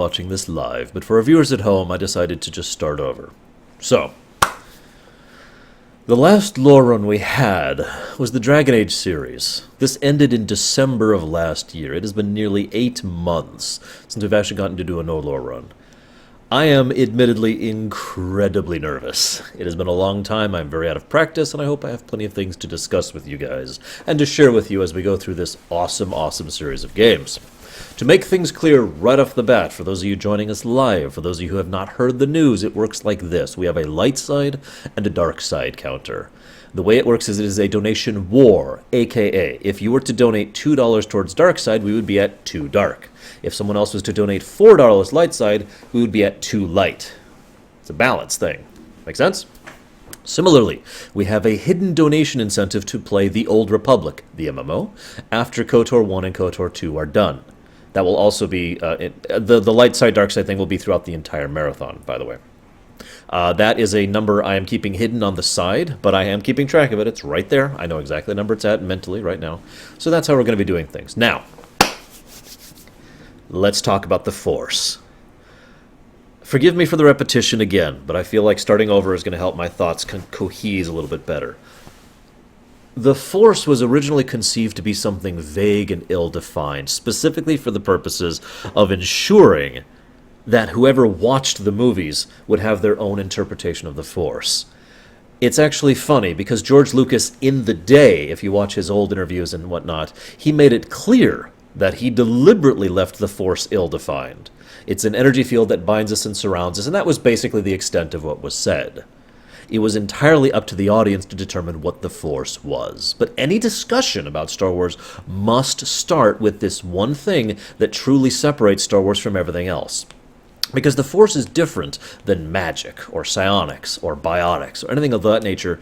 watching this live, but for our viewers at home, I decided to just start over. So, the last Lorerun we had was the Dragon Age series. This ended in December of last year. It has been nearly 8 months since we've actually gotten to do a no Lorerun. I am admittedly incredibly nervous. It has been a long time, I'm very out of practice, and I hope I have plenty of things to discuss with you guys, and to share with you as we go through this awesome series of games. To make things clear right off the bat, for those of you joining us live, for those of you who have not heard the news, it works like this. We have a light side and a dark side counter. The way it works is it is a donation war, aka if you were to donate $2 towards dark side, we would be at 2 dark. If someone else was to donate $4 light side, we would be at 2 light. It's a balance thing. Make sense? Similarly, we have a hidden donation incentive to play The Old Republic, the MMO, after KoTOR 1 and KoTOR 2 are done. That will also be, the light side, dark side thing will be throughout the entire marathon, by the way. That is a number I am keeping hidden on the side, but I am keeping track of it. It's right there. I know exactly the number it's at mentally right now. So that's how we're going to be doing things. Now, let's talk about the Force. Forgive me for the repetition again, but I feel like starting over is going to help my thoughts cohese a little bit better. The Force was originally conceived to be something vague and ill-defined, specifically for the purposes of ensuring that whoever watched the movies would have their own interpretation of the Force. It's actually funny, because George Lucas, in the day, if you watch his old interviews and whatnot, he made it clear that he deliberately left the Force ill-defined. It's an energy field that binds us and surrounds us, and that was basically the extent of what was said. It was entirely up to the audience to determine what the Force was. But any discussion about Star Wars must start with this one thing that truly separates Star Wars from everything else. Because the Force is different than magic, or psionics, or biotics, or anything of that nature,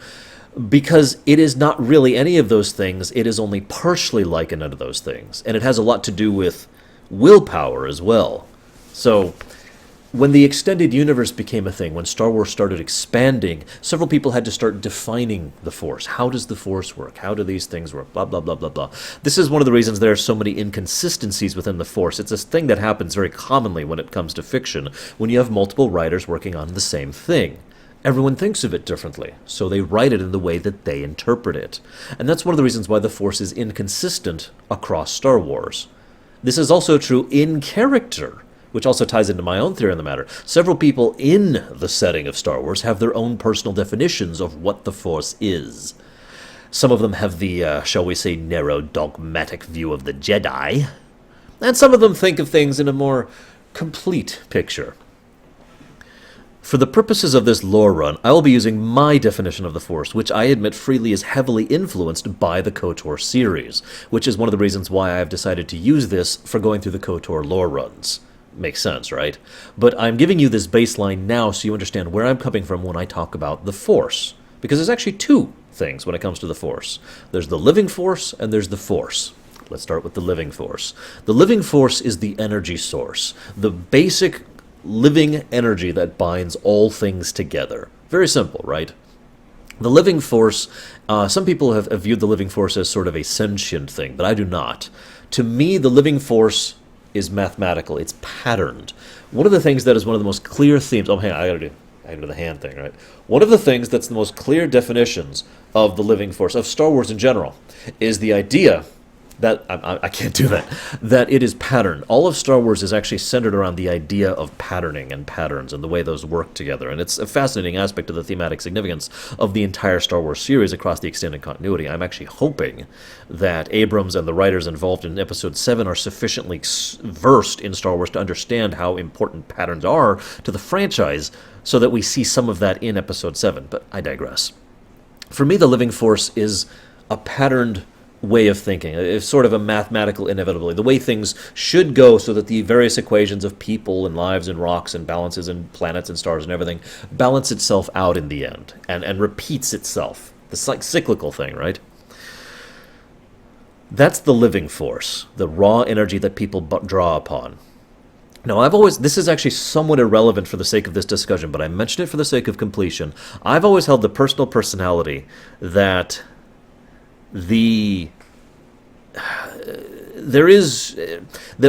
because it is not really any of those things, it is only partially like any of those things. And it has a lot to do with willpower as well. So, when the extended universe became a thing, when Star Wars started expanding, several people had to start defining the Force. How does the Force work? How do these things work? Blah, blah, blah, blah, blah. This is one of the reasons there are so many inconsistencies within the Force. It's a thing that happens very commonly when it comes to fiction, when you have multiple writers working on the same thing. Everyone thinks of it differently, so they write it in the way that they interpret it. And that's one of the reasons why the Force is inconsistent across Star Wars. This is also true in character, which also ties into my own theory on the matter. Several people in the setting of Star Wars have their own personal definitions of what the Force is. Some of them have the, shall we say, narrow, dogmatic view of the Jedi, and some of them think of things in a more complete picture. For the purposes of this lore run, I will be using my definition of the Force, which I admit freely is heavily influenced by the KoTOR series, which is one of the reasons why I have decided to use this for going through the KoTOR lore runs. Makes sense, right? But I'm giving you this baseline now so you understand where I'm coming from when I talk about the Force. Because there's actually 2 things when it comes to the Force. There's the living Force and there's the Force. Let's start with the living Force. The living Force is the energy source, the basic living energy that binds all things together. Very simple, right? The living Force, some people have viewed the living Force as sort of a sentient thing, but I do not. To me, the living Force is mathematical. It's patterned. One of the things that is one of the most clear themes... Oh, hang on, I gotta do the hand thing, right? One of the things that's the most clear definitions of the living Force, of Star Wars in general, is the idea that... I can't do that. That it is patterned. All of Star Wars is actually centered around the idea of patterning and patterns and the way those work together. And it's a fascinating aspect of the thematic significance of the entire Star Wars series across the extended continuity. I'm actually hoping that Abrams and the writers involved in Episode 7 are sufficiently versed in Star Wars to understand how important patterns are to the franchise so that we see some of that in Episode 7. But I digress. For me, the living Force is a patterned way of thinking. It's sort of a mathematical inevitability. The way things should go so that the various equations of people and lives and rocks and balances and planets and stars and everything balance itself out in the end and repeats itself. The cyclical thing, right? That's the living Force, the raw energy that people draw upon. Now, this is actually somewhat irrelevant for the sake of this discussion, but I mention it for the sake of completion. I've always held the personal personality that that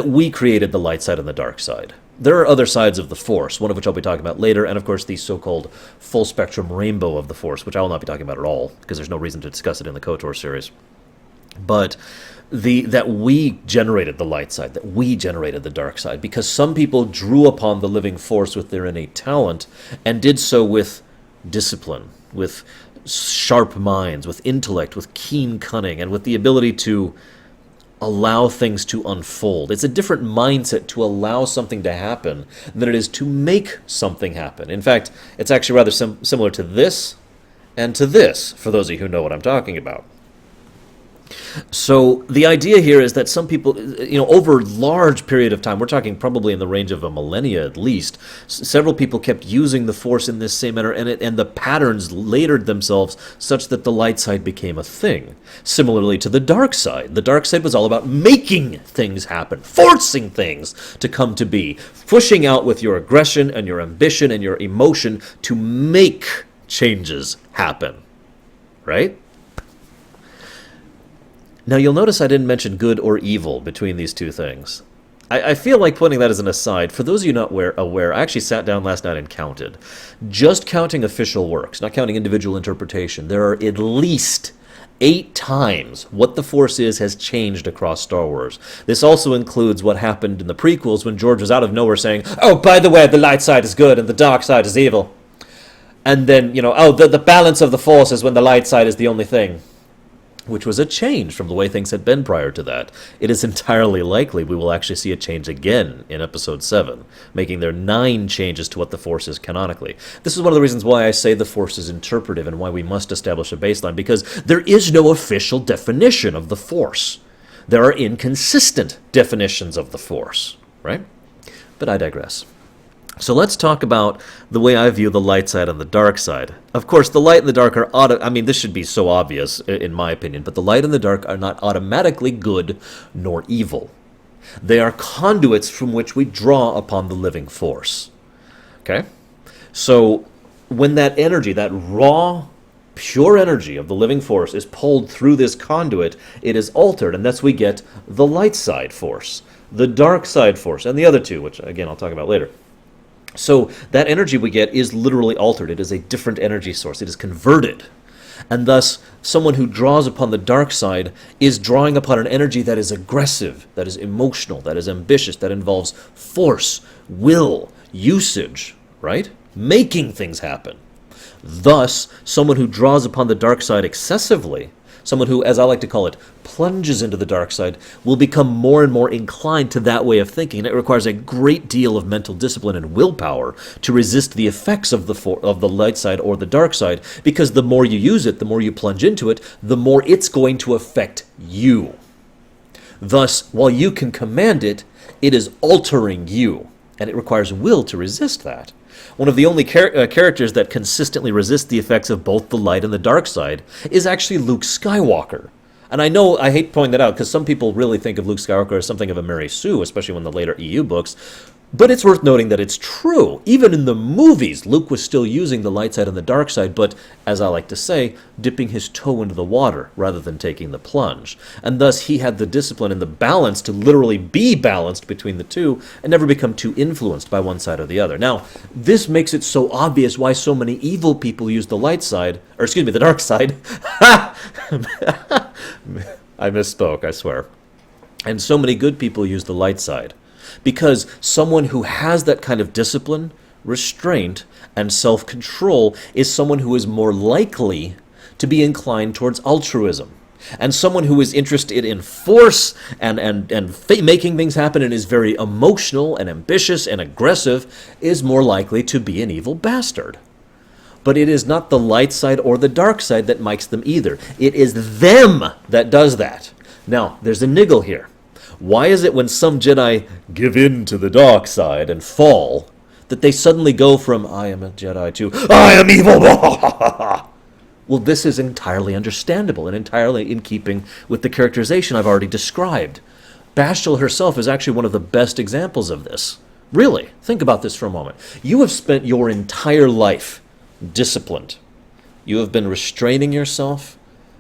we created the light side and the dark side. there are other sides of the Force, one of which I'll be talking about later, and of course the so-called full-spectrum rainbow of the Force, which I will not be talking about at all, because there's no reason to discuss it in the KoTOR series. But that we generated the light side, that we generated the dark side, because some people drew upon the living Force with their innate talent, and did so with discipline, with sharp minds, with intellect, with keen cunning, and with the ability to allow things to unfold. It's a different mindset to allow something to happen than it is to make something happen. In fact, it's actually rather similar to this and to this, for those of you who know what I'm talking about. So the idea here is that some people, over a large period of time, we're talking probably in the range of a millennia at least, several people kept using the Force in this same manner, and the patterns layered themselves such that the light side became a thing. Similarly to the dark side. The dark side was all about making things happen, forcing things to come to be, pushing out with your aggression and your ambition and your emotion to make changes happen. Right? Now, you'll notice I didn't mention good or evil between these two things. I feel like putting that as an aside. For those of you not aware, I actually sat down last night and counted. Just counting official works, not counting individual interpretation, there are at least 8 times what the Force has changed across Star Wars. This also includes what happened in the prequels when George was out of nowhere saying, "Oh, by the way, the light side is good and the dark side is evil." And then, the balance of the Force is when the light side is the only thing. Which was a change from the way things had been prior to that. It is entirely likely we will actually see a change again in Episode 7, making there 9 changes to what the Force is canonically. This is one of the reasons why I say the Force is interpretive and why we must establish a baseline, because there is no official definition of the Force. There are inconsistent definitions of the Force, right? But I digress. So let's talk about the way I view the light side and the dark side. Of course, the light and the dark are this should be so obvious in my opinion, but the light and the dark are not automatically good nor evil. They are conduits from which we draw upon the living Force. Okay? So when that energy, that raw, pure energy of the living Force is pulled through this conduit, it is altered, and thus we get the light side Force, the dark side Force, and the other two, which again I'll talk about later. So that energy we get is literally altered. It is a different energy source. It is converted. And thus, someone who draws upon the dark side is drawing upon an energy that is aggressive, that is emotional, that is ambitious, that involves force, will, usage, right? Making things happen. Thus, someone who draws upon the dark side excessively, someone who, as I like to call it, plunges into the dark side, will become more and more inclined to that way of thinking. It requires a great deal of mental discipline and willpower to resist the effects of the light side or the dark side, because the more you use it, the more you plunge into it, the more it's going to affect you. Thus, while you can command it, it is altering you, and it requires will to resist that. One of the only characters that consistently resists the effects of both the light and the dark side is actually Luke Skywalker. And I know I hate pointing that out because some people really think of Luke Skywalker as something of a Mary Sue, especially in the later EU books. But it's worth noting that it's true. Even in the movies, Luke was still using the light side and the dark side, but, as I like to say, dipping his toe into the water rather than taking the plunge. And thus he had the discipline and the balance to literally be balanced between the two and never become too influenced by one side or the other. Now, this makes it so obvious why so many evil people use the light side, the dark side. I misspoke, I swear. And so many good people use the light side. Because someone who has that kind of discipline, restraint, and self-control is someone who is more likely to be inclined towards altruism. And someone who is interested in force and making things happen and is very emotional and ambitious and aggressive is more likely to be an evil bastard. But it is not the light side or the dark side that makes them either. It is them that does that. Now, there's a niggle here. Why is it when some Jedi give in to the dark side and fall, that they suddenly go from, I am a Jedi, to, I am evil? Well, this is entirely understandable and entirely in keeping with the characterization I've already described. Bashtil herself is actually one of the best examples of this. Really, think about this for a moment. You have spent your entire life disciplined. You have been restraining yourself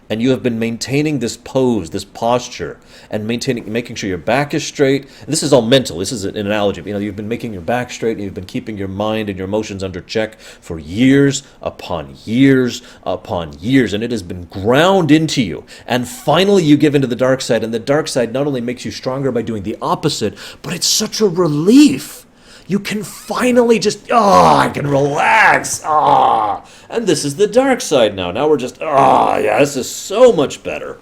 and you have been maintaining this pose, this posture, and making sure your back is straight. And this is all mental. This is an analogy. You've been making your back straight, and you've been keeping your mind and your emotions under check for years upon years upon years, and it has been ground into you. And finally, you give into the dark side, and the dark side not only makes you stronger by doing the opposite, but it's such a relief. You can finally just, I can relax. And this is the dark side now. Now we're just, yeah, this is so much better.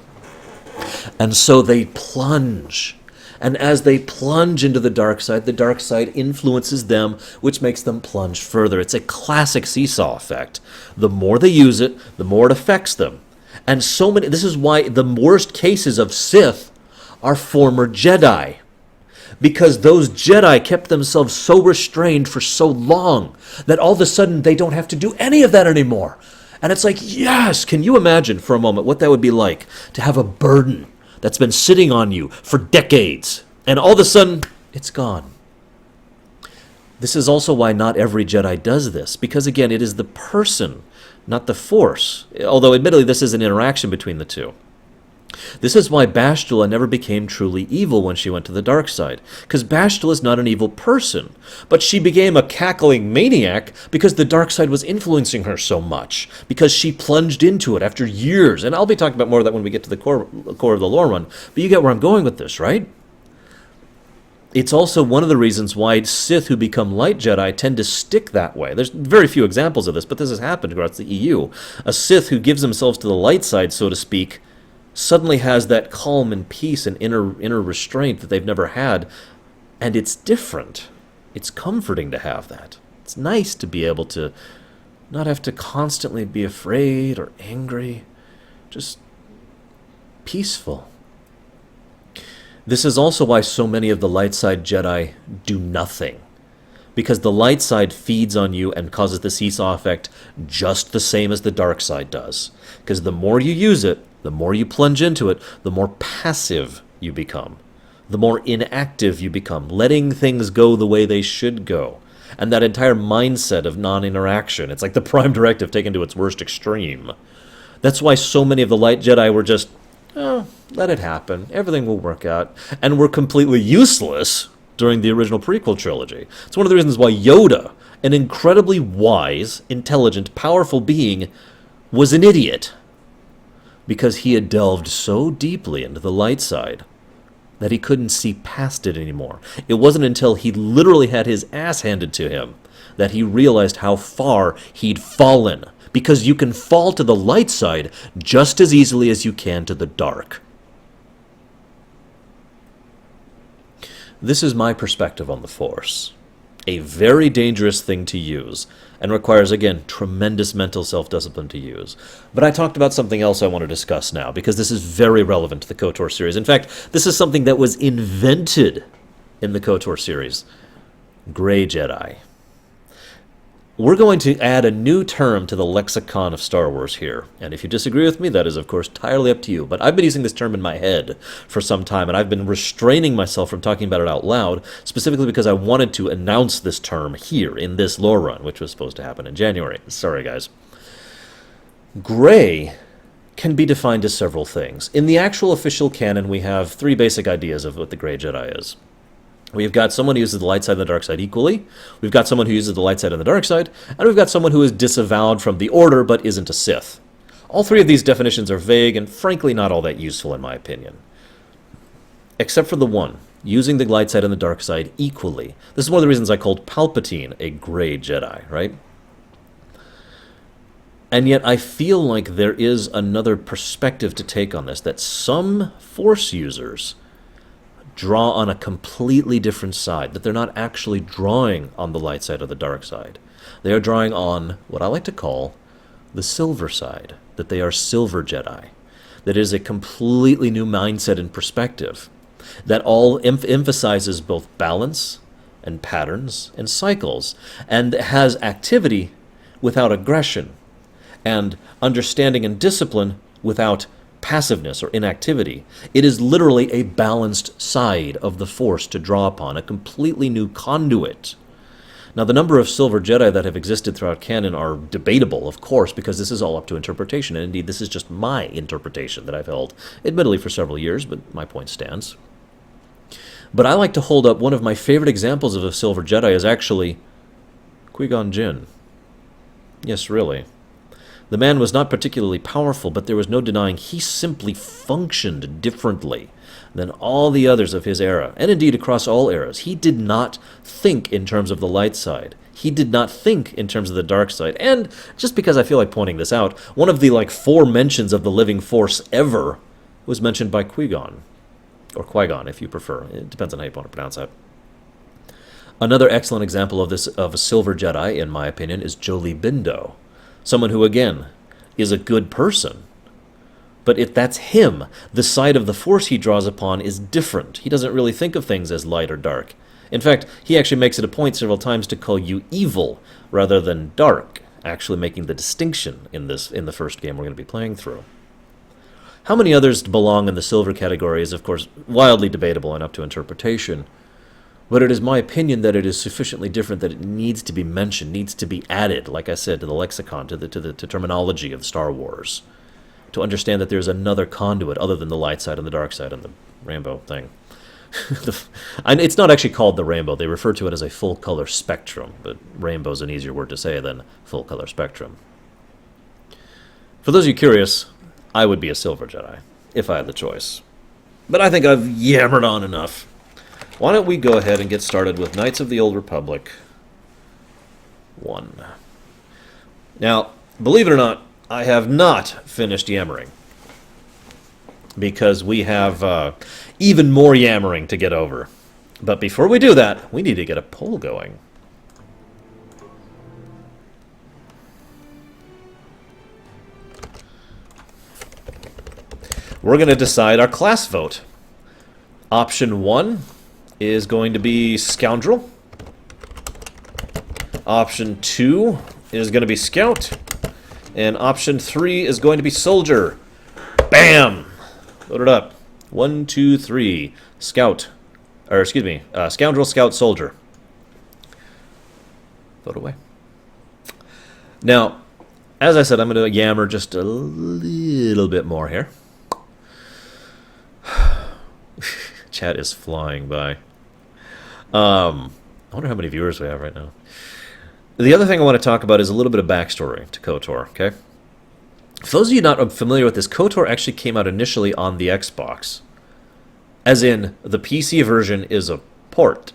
And so they plunge. And as they plunge into the dark side influences them, which makes them plunge further. It's a classic seesaw effect. The more they use it, the more it affects them. And this is why the worst cases of Sith are former Jedi. Because those Jedi kept themselves so restrained for so long that all of a sudden they don't have to do any of that anymore. And it's like, yes, can you imagine for a moment what that would be like to have a burden that's been sitting on you for decades, and all of a sudden it's gone. This is also why not every Jedi does this, because again, it is the person, not the Force, although admittedly this is an interaction between the two. This is why Bastila never became truly evil when she went to the dark side, because Bastila is not an evil person, but she became a cackling maniac because the dark side was influencing her so much, because she plunged into it after years. And I'll be talking about more of that when we get to the core of the Lorerun, but you get where I'm going with this, right? It's also one of the reasons why Sith who become light Jedi tend to stick that way. There's very few examples of this, but this has happened across the EU. A Sith who gives themselves to the light side, so to speak, suddenly has that calm and peace and inner restraint that they've never had, and it's different. It's comforting to have that. It's nice to be able to not have to constantly be afraid or angry, just peaceful. This is also why so many of the light side Jedi do nothing, because the light side feeds on you and causes the seesaw effect just the same as the dark side does. Because the more you use it, the more you plunge into it, the more passive you become, the more inactive you become, letting things go the way they should go. And that entire mindset of non-interaction, it's like the Prime Directive taken to its worst extreme. That's why so many of the light Jedi were just, let it happen, everything will work out, and were completely useless during the original prequel trilogy. It's one of the reasons why Yoda, an incredibly wise, intelligent, powerful being, was an idiot. Because he had delved so deeply into the light side that he couldn't see past it anymore. It wasn't until he literally had his ass handed to him that he realized how far he'd fallen. Because you can fall to the light side just as easily as you can to the dark. This is my perspective on the Force. A very dangerous thing to use, and requires, again, tremendous mental self-discipline to use. But I talked about something else I want to discuss now, because this is very relevant to the KoTOR series. In fact, this is something that was invented in the KoTOR series. Gray Jedi. We're going to add a new term to the lexicon of Star Wars here. And if you disagree with me, that is, of course, entirely up to you. But I've been using this term in my head for some time, and I've been restraining myself from talking about it out loud, specifically because I wanted to announce this term here in this Lorerun, which was supposed to happen in January. Sorry, guys. Gray can be defined as several things. In the actual official canon, we have three basic ideas of what the Gray Jedi is. We've got someone who uses the light side and the dark side equally. We've got someone who uses the light side and the dark side. And we've got someone who is disavowed from the Order but isn't a Sith. All three of these definitions are vague and frankly not all that useful in my opinion. Except for the one, using the light side and the dark side equally. This is one of the reasons I called Palpatine a Gray Jedi, right? And yet I feel like there is another perspective to take on this, that some Force users draw on a completely different side, that they're not actually drawing on the light side or the dark side. They are drawing on what I like to call the silver side, that they are silver Jedi. That is a completely new mindset and perspective, that all emphasizes both balance and patterns and cycles, and has activity without aggression, and understanding and discipline without passiveness or inactivity. It is literally a balanced side of the Force to draw upon, a completely new conduit. Now, the number of Silver Jedi that have existed throughout canon are debatable, of course, because this is all up to interpretation, and indeed this is just my interpretation that I've held, admittedly for several years, but my point stands. But I like to hold up one of my favorite examples of a Silver Jedi is actually Qui-Gon Jinn. Yes, really. The man was not particularly powerful, but there was no denying he simply functioned differently than all the others of his era, and indeed across all eras. He did not think in terms of the light side. He did not think in terms of the dark side. And just because I feel like pointing this out, one of the 4 mentions of the living force ever was mentioned by Qui-Gon. Or Qui-Gon, if you prefer. It depends on how you want to pronounce that. Another excellent example of this, of a Silver Jedi, in my opinion, is Jolee Bindo. Someone who, again, is a good person. But if that's him, the side of the Force he draws upon is different. He doesn't really think of things as light or dark. In fact, he actually makes it a point several times to call you evil rather than dark, actually making the distinction in the first game we're going to be playing through. How many others belong in the silver category is, of course, wildly debatable and up to interpretation. But it is my opinion that it is sufficiently different that it needs to be mentioned, needs to be added, like I said, to the lexicon, to the terminology of Star Wars, to understand that there's another conduit other than the light side and the dark side and the rainbow thing. And it's not actually called the rainbow. They refer to it as a full-color spectrum, but rainbow is an easier word to say than full-color spectrum. For those of you curious, I would be a Silver Jedi, if I had the choice. But I think I've yammered on enough. Why don't we go ahead and get started with Knights of the Old Republic 1. Now, believe it or not, I have not finished yammering, because we have even more yammering to get over. But before we do that, we need to get a poll going. We're going to decide our class vote. Option 1 is going to be Scoundrel. Option 2 is going to be Scout. And option 3 is going to be Soldier. Bam! Load it up. 1, 2, 3. Scout. Or, excuse me. Scoundrel, Scout, Soldier. Vote away. Now, as I said, I'm going to yammer just a little bit more here. Chat is flying by. I wonder how many viewers we have right now. The other thing I want to talk about is a little bit of backstory to KoTOR, okay? For those of you not familiar with this, KoTOR actually came out initially on the Xbox. As in, the PC version is a port.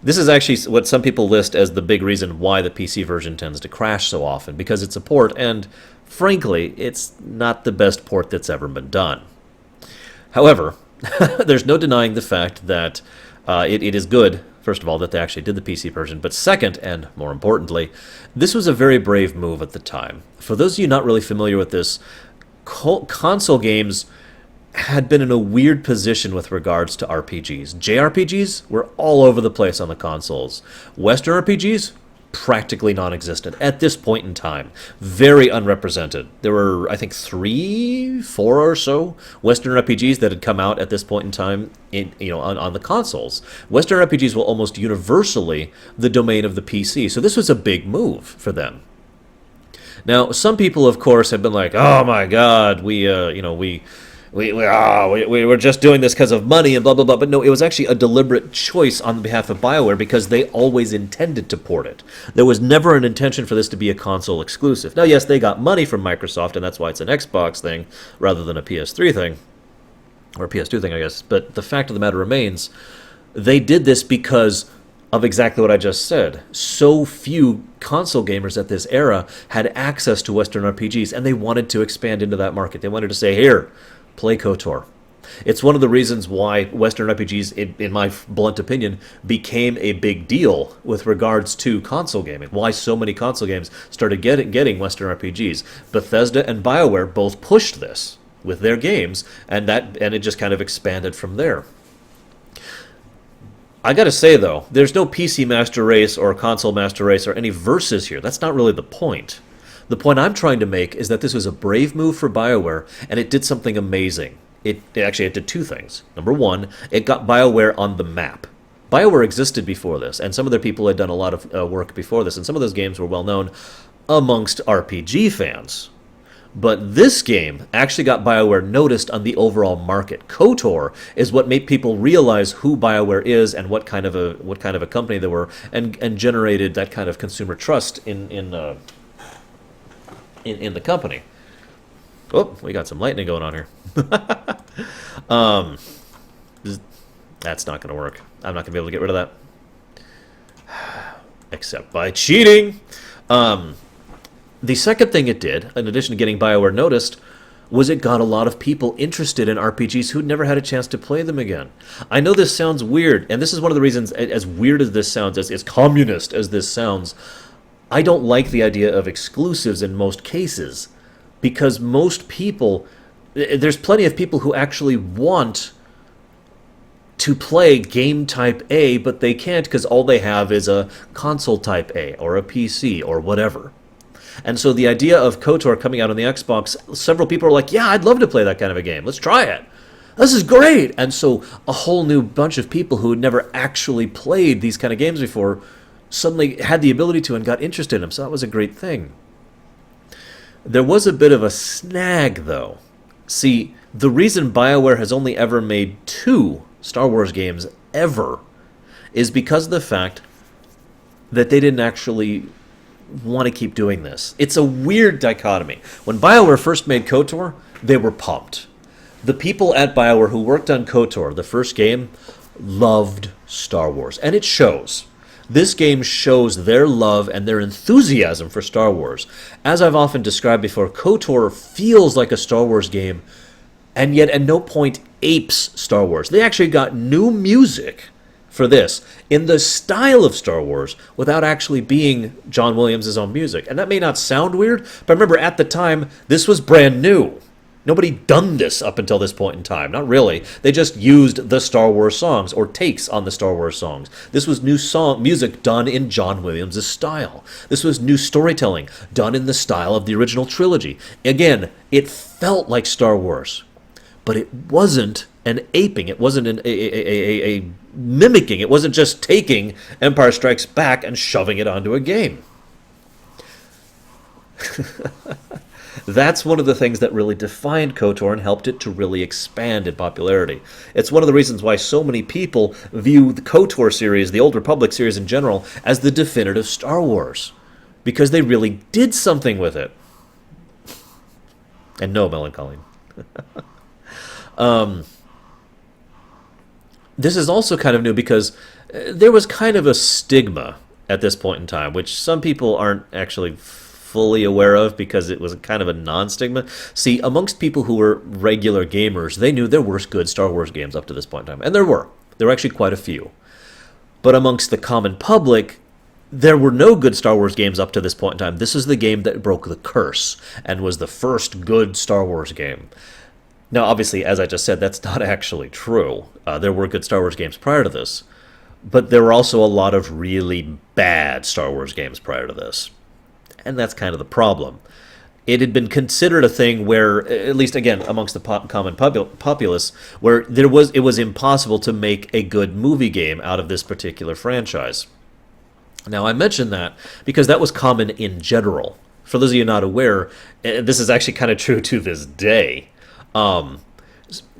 This is actually what some people list as the big reason why the PC version tends to crash so often, because it's a port, and frankly, it's not the best port that's ever been done. However, there's no denying the fact that it is good, first of all, that they actually did the PC version, but second, and more importantly, this was a very brave move at the time. For those of you not really familiar with this, console games had been in a weird position with regards to RPGs. JRPGs were all over the place on the consoles. Western RPGs, practically non-existent at this point in time. Very unrepresented. There were, I think, 3, 4 or so Western RPGs that had come out at this point in time on the consoles. Western RPGs were almost universally the domain of the PC, so this was a big move for them. Now, some people, of course, have been like, oh my god, we were just doing this because of money and blah, blah, blah. But no, it was actually a deliberate choice on behalf of BioWare because they always intended to port it. There was never an intention for this to be a console exclusive. Now, yes, they got money from Microsoft, and that's why it's an Xbox thing rather than a PS3 thing. Or a PS2 thing, I guess. But the fact of the matter remains, they did this because of exactly what I just said. So few console gamers at this era had access to Western RPGs, and they wanted to expand into that market. They wanted to say, here, play KoTOR. It's one of the reasons why Western RPGs, in my blunt opinion, became a big deal with regards to console gaming. Why so many console games started getting Western RPGs. Bethesda and BioWare both pushed this with their games, and it just kind of expanded from there. I gotta say, though, there's no PC Master Race or console Master Race or any versus here. That's not really the point. The point I'm trying to make is that this was a brave move for BioWare, and it did something amazing. It did 2 things. Number 1, it got BioWare on the map. BioWare existed before this, and some of their people had done a lot of work before this, and some of those games were well known amongst RPG fans. But this game actually got BioWare noticed on the overall market. KoTOR is what made people realize who BioWare is and what kind of a company they were, and generated that kind of consumer trust in the company. Oh, we got some lightning going on here. That's not going to work. I'm not going to be able to get rid of that. Except by cheating. The second thing it did, in addition to getting BioWare noticed, was it got a lot of people interested in RPGs who'd never had a chance to play them again. I know this sounds weird, and this is one of the reasons, as weird as this sounds, as communist as this sounds, I don't like the idea of exclusives in most cases, because most people, there's plenty of people who actually want to play game type A, but they can't because all they have is a console type A, or a PC, or whatever. And so the idea of KoTOR coming out on the Xbox, several people are like, yeah, I'd love to play that kind of a game. Let's try it. This is great. And so a whole new bunch of people who had never actually played these kind of games before suddenly had the ability to and got interested in them. So that was a great thing. There was a bit of a snag, though. See, the reason BioWare has only ever made 2 Star Wars games ever is because of the fact that they didn't actually want to keep doing this. It's a weird dichotomy. When BioWare first made KoTOR, they were pumped. The people at BioWare who worked on KoTOR, the first game, loved Star Wars. And it shows. This game shows their love and their enthusiasm for Star Wars. As I've often described before, KoTOR feels like a Star Wars game, and yet at no point apes Star Wars. They actually got new music for this in the style of Star Wars without actually being John Williams' own music. And that may not sound weird, but remember at the time, this was brand new. Nobody done this up until this point in time. Not really. They just used the Star Wars songs or takes on the Star Wars songs. This was new music done in John Williams' style. This was new storytelling done in the style of the original trilogy. Again, it felt like Star Wars, but it wasn't an aping. It wasn't a mimicking. It wasn't just taking Empire Strikes Back and shoving it onto a game. That's one of the things that really defined KoTOR and helped it to really expand in popularity. It's one of the reasons why so many people view the KoTOR series, the Old Republic series in general, as the definitive Star Wars. Because they really did something with it. And no, Melancholy. This is also kind of new because there was kind of a stigma at this point in time, which some people aren't actually fully aware of because it was kind of a non-stigma. See, amongst people who were regular gamers, they knew there were good Star Wars games up to this point in time. And there were. There were actually quite a few. But amongst the common public, there were no good Star Wars games up to this point in time. This is the game that broke the curse and was the first good Star Wars game. Now, obviously, as I just said, that's not actually true. There were good Star Wars games prior to this. But there were also a lot of really bad Star Wars games prior to this. And that's kind of the problem. It had been considered a thing where, at least again, amongst the common populace, where it was impossible to make a good movie game out of this particular franchise. Now, I mention that because that was common in general. For those of you not aware, this is actually kind of true to this day.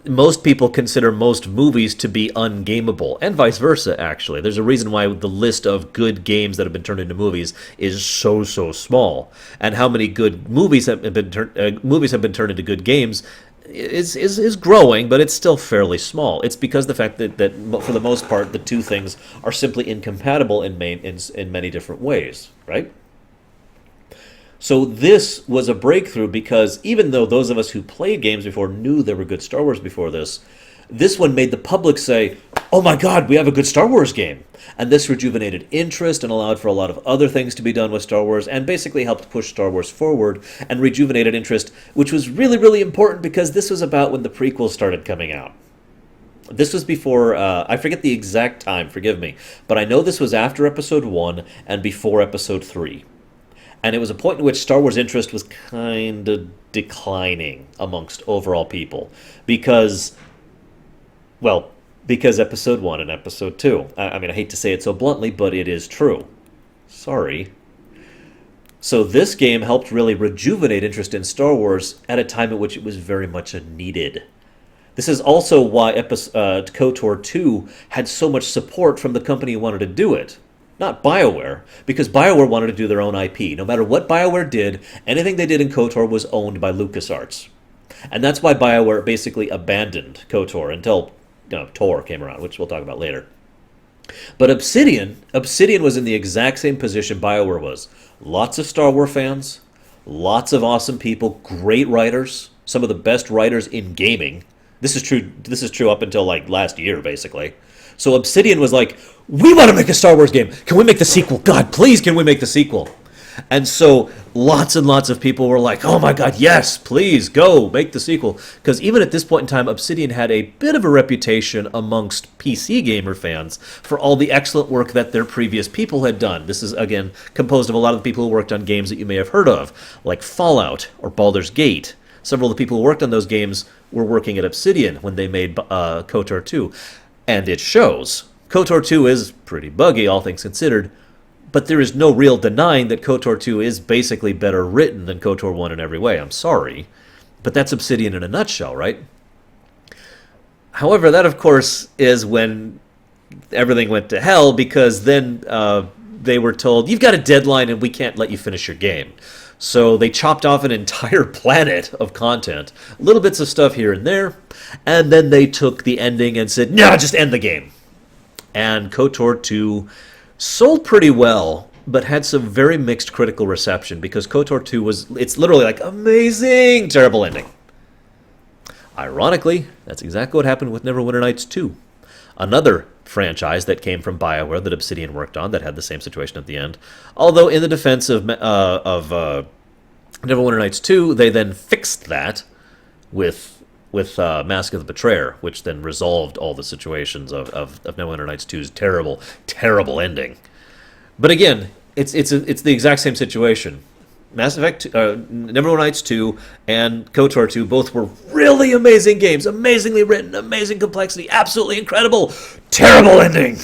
Most people consider most movies to be ungameable, and vice versa, actually. There's a reason why the list of good games that have been turned into movies is so small. And how many good movies have been turned into good games is growing, but it's still fairly small. It's because the fact that for the most part, the two things are simply incompatible in many different ways, right? So this was a breakthrough because even though those of us who played games before knew there were good Star Wars before this one made the public say, oh my god, we have a good Star Wars game. And this rejuvenated interest and allowed for a lot of other things to be done with Star Wars and basically helped push Star Wars forward and rejuvenated interest, which was really, really important because this was about when the prequels started coming out. This was before, I forget the exact time, forgive me, but I know this was after Episode 1 and before Episode 3. And it was a point in which Star Wars interest was kind of declining amongst overall people. Because, well, because Episode 1 and Episode 2. I mean, I hate to say it so bluntly, but it is true. Sorry. So this game helped really rejuvenate interest in Star Wars at a time at which it was very much needed. This is also why KoTOR 2 had so much support from the company who wanted to do it. Not BioWare, because BioWare wanted to do their own IP. No matter what BioWare did, anything they did in KoTOR was owned by LucasArts. And that's why BioWare basically abandoned KoTOR until Tor came around, which we'll talk about later. But Obsidian was in the exact same position BioWare was. Lots of Star Wars fans, lots of awesome people, great writers, some of the best writers in gaming. This is true up until like last year, basically. So Obsidian was like, we want to make a Star Wars game. Can we make the sequel? God, please, can we make the sequel? And so lots and lots of people were like, oh my God, yes, please, go, make the sequel. Because even at this point in time, Obsidian had a bit of a reputation amongst PC gamer fans for all the excellent work that their previous people had done. This is, again, composed of a lot of the people who worked on games that you may have heard of, like Fallout or Baldur's Gate. Several of the people who worked on those games were working at Obsidian when they made KoTOR 2. And it shows. KoTOR 2 is pretty buggy, all things considered, but there is no real denying that KoTOR 2 is basically better written than KoTOR 1 in every way. I'm sorry. But that's Obsidian in a nutshell, right? However, that, of course, is when everything went to hell, because then they were told, you've got a deadline and we can't let you finish your game. So they chopped off an entire planet of content, little bits of stuff here and there, and then they took the ending and said, no, just end the game. And KoTOR 2 sold pretty well, but had some very mixed critical reception, because KoTOR 2 it's literally like, amazing, terrible ending. Ironically, that's exactly what happened with Neverwinter Nights 2. Another franchise that came from BioWare that Obsidian worked on that had the same situation at the end. Although in the defense of Neverwinter Nights 2, they then fixed that with Mask of the Betrayer, which then resolved all the situations of Neverwinter Nights 2's terrible, terrible ending. But again, it's the exact same situation. Mass Effect, Neverwinter Nights 2 and KoTOR 2 both were really amazing games, amazingly written, amazing complexity, absolutely incredible, terrible ending.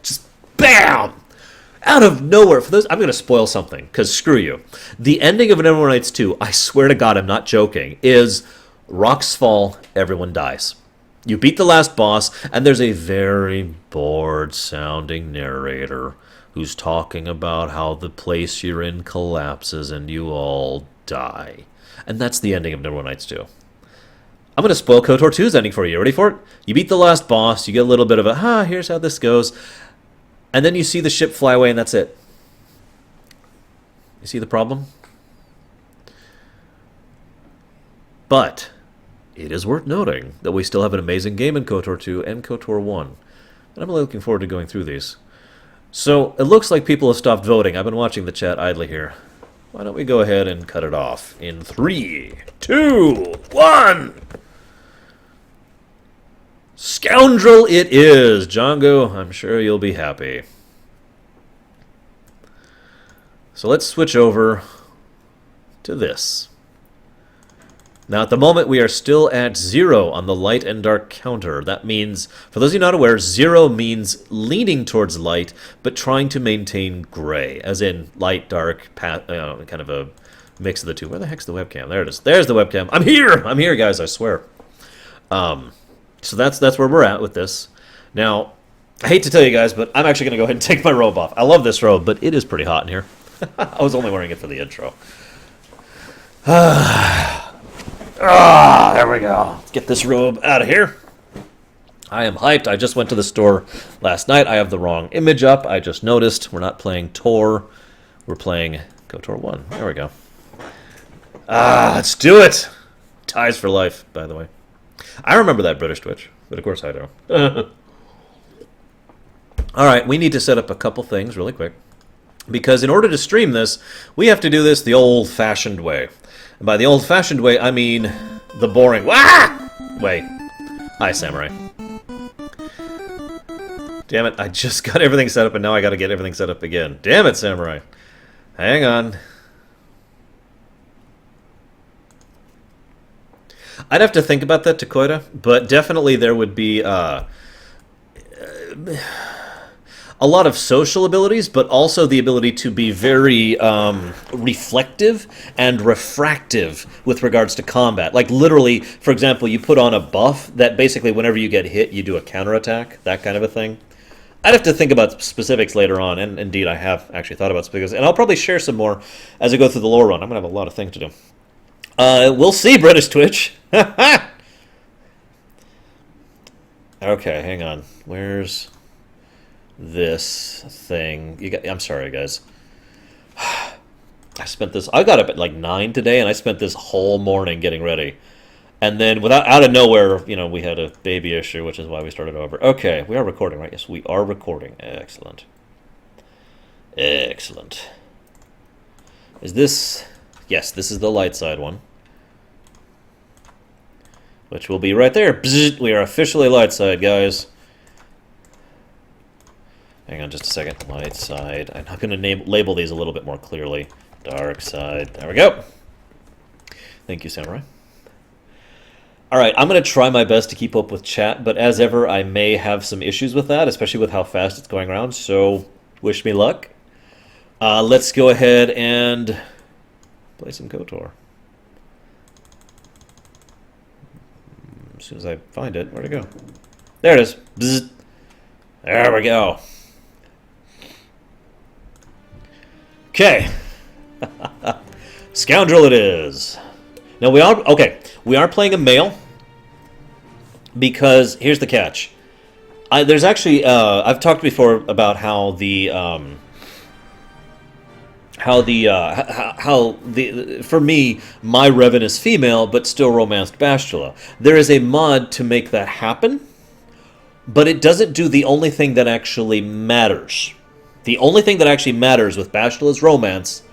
Just BAM! Out of nowhere. For those, I'm going to spoil something, because screw you. The ending of Neverwinter Nights 2, I swear to God, I'm not joking, is rocks fall, everyone dies. You beat the last boss, and there's a very bored-sounding narrator who's talking about how the place you're in collapses and you all die. And that's the ending of Neverwinter Nights 2. I'm going to spoil KoTOR 2's ending for you. Ready for it? You beat the last boss, you get a little bit of a, here's how this goes, and then you see the ship fly away and that's it. You see the problem? But it is worth noting that we still have an amazing game in KoTOR 2 and KoTOR 1. And I'm really looking forward to going through these. So, it looks like people have stopped voting. I've been watching the chat idly here. Why don't we go ahead and cut it off in 3, 2, 1! Scoundrel it is! Django, I'm sure you'll be happy. So let's switch over to this. Now, at the moment, we are still at 0 on the light and dark counter. That means, for those of you not aware, 0 means leaning towards light, but trying to maintain gray, as in light, dark, kind of a mix of the two. Where the heck's the webcam? There it is. There's the webcam. I'm here, guys, I swear. So that's where we're at with this. Now, I hate to tell you guys, but I'm actually going to go ahead and take my robe off. I love this robe, but it is pretty hot in here. I was only wearing it for the intro. There we go. Let's get this robe out of here. I am hyped. I just went to the store last night. I have the wrong image up. I just noticed we're not playing Tor. We're playing KoTOR 1. There we go. Let's do it. Ties for life, by the way. I remember that British Twitch, but of course I don't. All right, we need to set up a couple things really quick, because in order to stream this, we have to do this the old-fashioned way. And by the old-fashioned way, I mean the boring way. Hi, Samurai. Damn it, I just got everything set up, and now I got to get everything set up again. Damn it, Samurai. Hang on. I'd have to think about that, Takoida, but definitely there would be a lot of social abilities, but also the ability to be very reflective and refractive with regards to combat. Like literally, for example, you put on a buff that basically whenever you get hit, you do a counterattack, that kind of a thing. I'd have to think about specifics later on, and indeed I have actually thought about specifics, and I'll probably share some more as I go through the lore run. I'm going to have a lot of things to do. We'll see, British Twitch. Okay, hang on. Where's this thing? I'm sorry, guys. I got up at like 9 today, and I spent this whole morning getting ready. And then, out of nowhere, we had a baby issue, which is why we started over. Okay, we are recording, right? Yes, we are recording. Excellent. Excellent. Is this... Yes, this is the light side one. Which will be right there. Bzzzt, we are officially light side, guys. Hang on just a second. Light side. I'm going to label these a little bit more clearly. Dark side. There we go. Thank you, Samurai. Alright, I'm going to try my best to keep up with chat, but as ever, I may have some issues with that, especially with how fast it's going around, so wish me luck. Let's go ahead and play some KoTOR. As soon as I find it, where'd it go? There it is. Bzzz. There we go. Okay. Scoundrel it is. Now we are playing a male because here's the catch. There's actually I've talked before about how for me my Revan is female but still romanced Bastila. There is a mod to make that happen, but it doesn't do the only thing that actually matters. The only thing that actually matters with Bastila's romance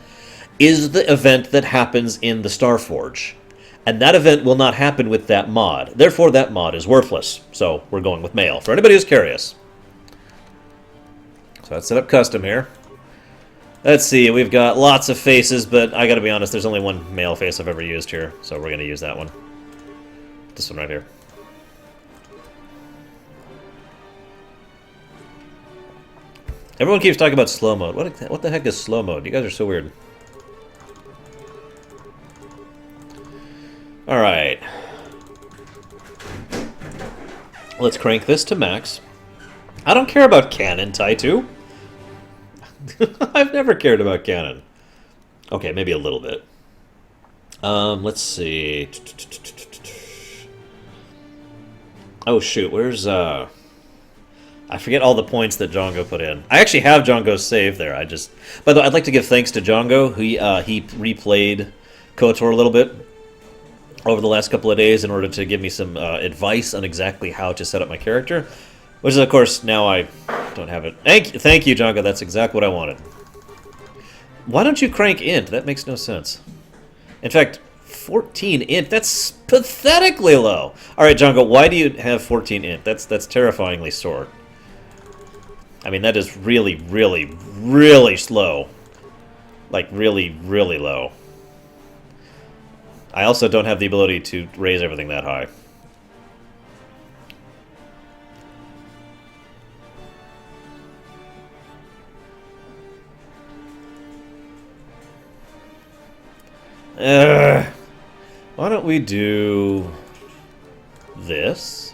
is the event that happens in the Starforge. And that event will not happen with that mod. Therefore, that mod is worthless. So, we're going with male, for anybody who's curious. So, let's set up custom here. Let's see, we've got lots of faces, but I gotta be honest, there's only one male face I've ever used here. So, we're gonna use that one. This one right here. Everyone keeps talking about slow mode. What the heck is slow mode? You guys are so weird. Alright. Let's crank this to max. I don't care about canon, Taitu. I've never cared about canon. Okay, maybe a little bit. Let's see. Oh shoot, where's I forget all the points that Django put in. I actually have Django's save there. By the way, I'd like to give thanks to Django, who he replayed KoTOR a little bit over the last couple of days in order to give me some advice on exactly how to set up my character. Which is, of course, now I don't have it. Thank you, Django. That's exactly what I wanted. Why don't you crank int? That makes no sense. In fact, 14 int, that's pathetically low. Alright, Django, why do you have 14 int? That's terrifyingly short. I mean, that is really, really, really slow. Like, really, really low. I also don't have the ability to raise everything that high. Why don't we do this?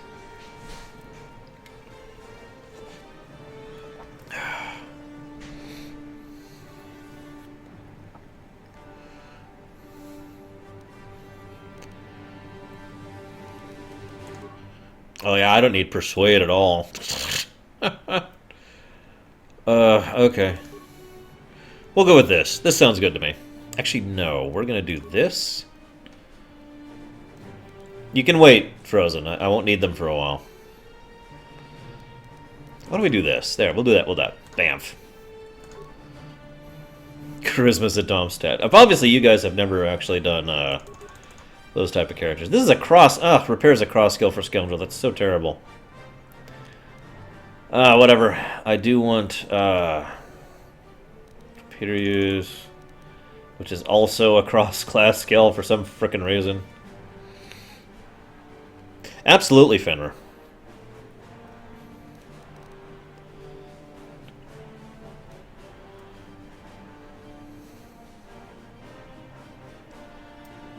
Oh yeah, I don't need persuade at all. Okay. We'll go with this. This sounds good to me. Actually, no. We're gonna do this. You can wait, Frozen. I won't need them for a while. Why don't we do this? There, we'll do that. We'll do that. Bamf. Charisma's a dom stat. Obviously, you guys have never actually done those type of characters. This is a cross... repairs a cross skill for Scoundrel. That's so terrible. Whatever. I do want Peter use, which is also a cross-class skill for some frickin' reason. Absolutely, Fenrir.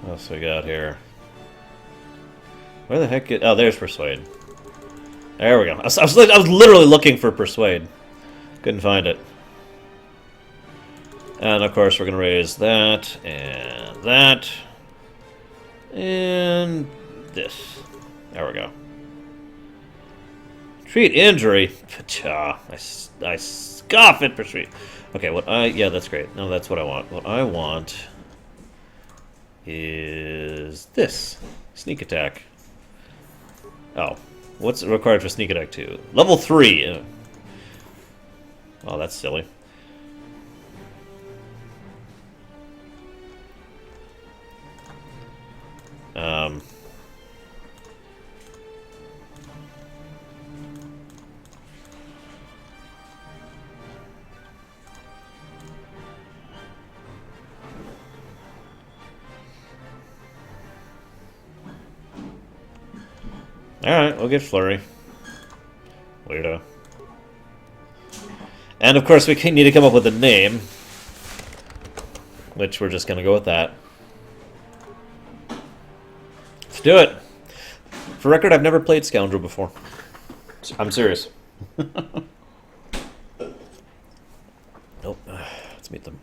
What else we got here? Where the heck is... Oh, there's Persuade. There we go. I was literally looking for Persuade. Couldn't find it. And, of course, we're going to raise that, and that, and this. There we go. Treat injury. I scoff at Persuade. Okay, yeah, that's great. No, that's what I want. What I want is this. Sneak attack. Oh. What's required for sneak attack 2? Level 3. Oh, that's silly. Alright, we'll get Flurry. Weirdo. And of course we need to come up with a name. Which we're just gonna go with that. Let's do it! For record, I've never played Scoundrel before. I'm serious. Nope. Let's meet them.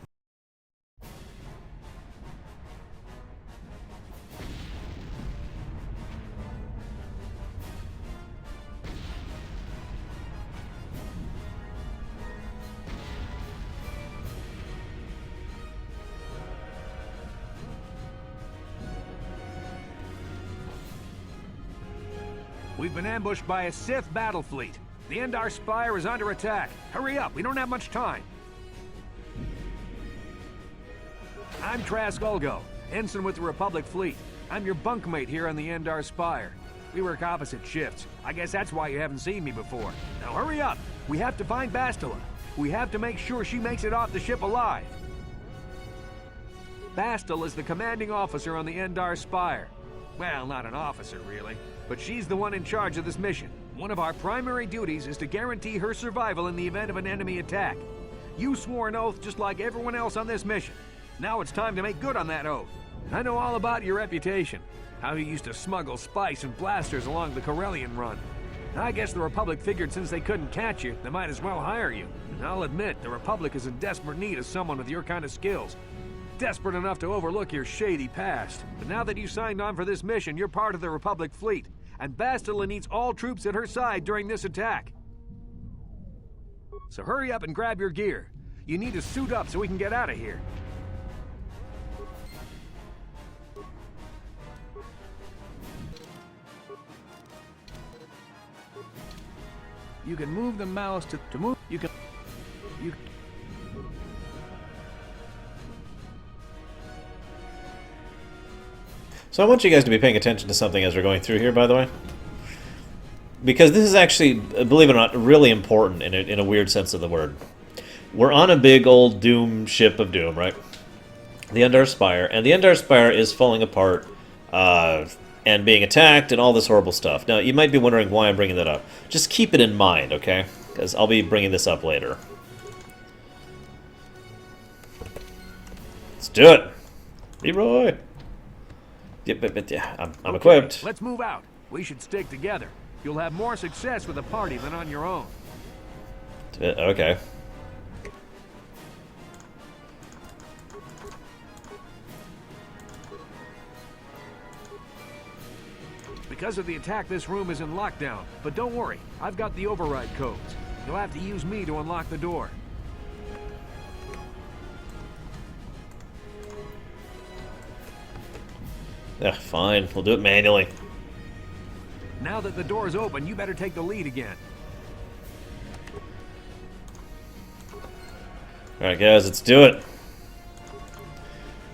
We've been ambushed by a Sith battle fleet. The Endar Spire is under attack. Hurry up, we don't have much time. I'm Trask Ulgo, ensign with the Republic fleet. I'm your bunkmate here on the Endar Spire. We work opposite shifts. I guess that's why you haven't seen me before. Now hurry up. We have to find Bastila. We have to make sure she makes it off the ship alive. Bastila is the commanding officer on the Endar Spire. Well, not an officer, really. But she's the one in charge of this mission. One of our primary duties is to guarantee her survival in the event of an enemy attack. You swore an oath just like everyone else on this mission. Now it's time to make good on that oath. I know all about your reputation. How you used to smuggle spice and blasters along the Corellian run. I guess the Republic figured since they couldn't catch you, they might as well hire you. And I'll admit, the Republic is in desperate need of someone with your kind of skills. Desperate enough to overlook your shady past. But now that you signed on for this mission, you're part of the Republic fleet. And Bastila needs all troops at her side during this attack. So hurry up and grab your gear. You need to suit up so we can get out of here. You can move the mouse to move. You. So I want you guys to be paying attention to something as we're going through here, by the way. Because this is actually, believe it or not, really important in a weird sense of the word. We're on a big old Doom ship of Doom, right? The Endar Spire. And the Endar Spire is falling apart and being attacked and all this horrible stuff. Now, you might be wondering why I'm bringing that up. Just keep it in mind, okay? Because I'll be bringing this up later. Let's do it! Leroy! Yeah, I'm equipped. Let's move out. We should stick together. You'll have more success with a party than on your own. Okay. Because of the attack, this room is in lockdown. But don't worry, I've got the override codes. You'll have to use me to unlock the door. Yeah, fine. We'll do it manually. Now that the door is open, you better take the lead again. Alright, guys, let's do it.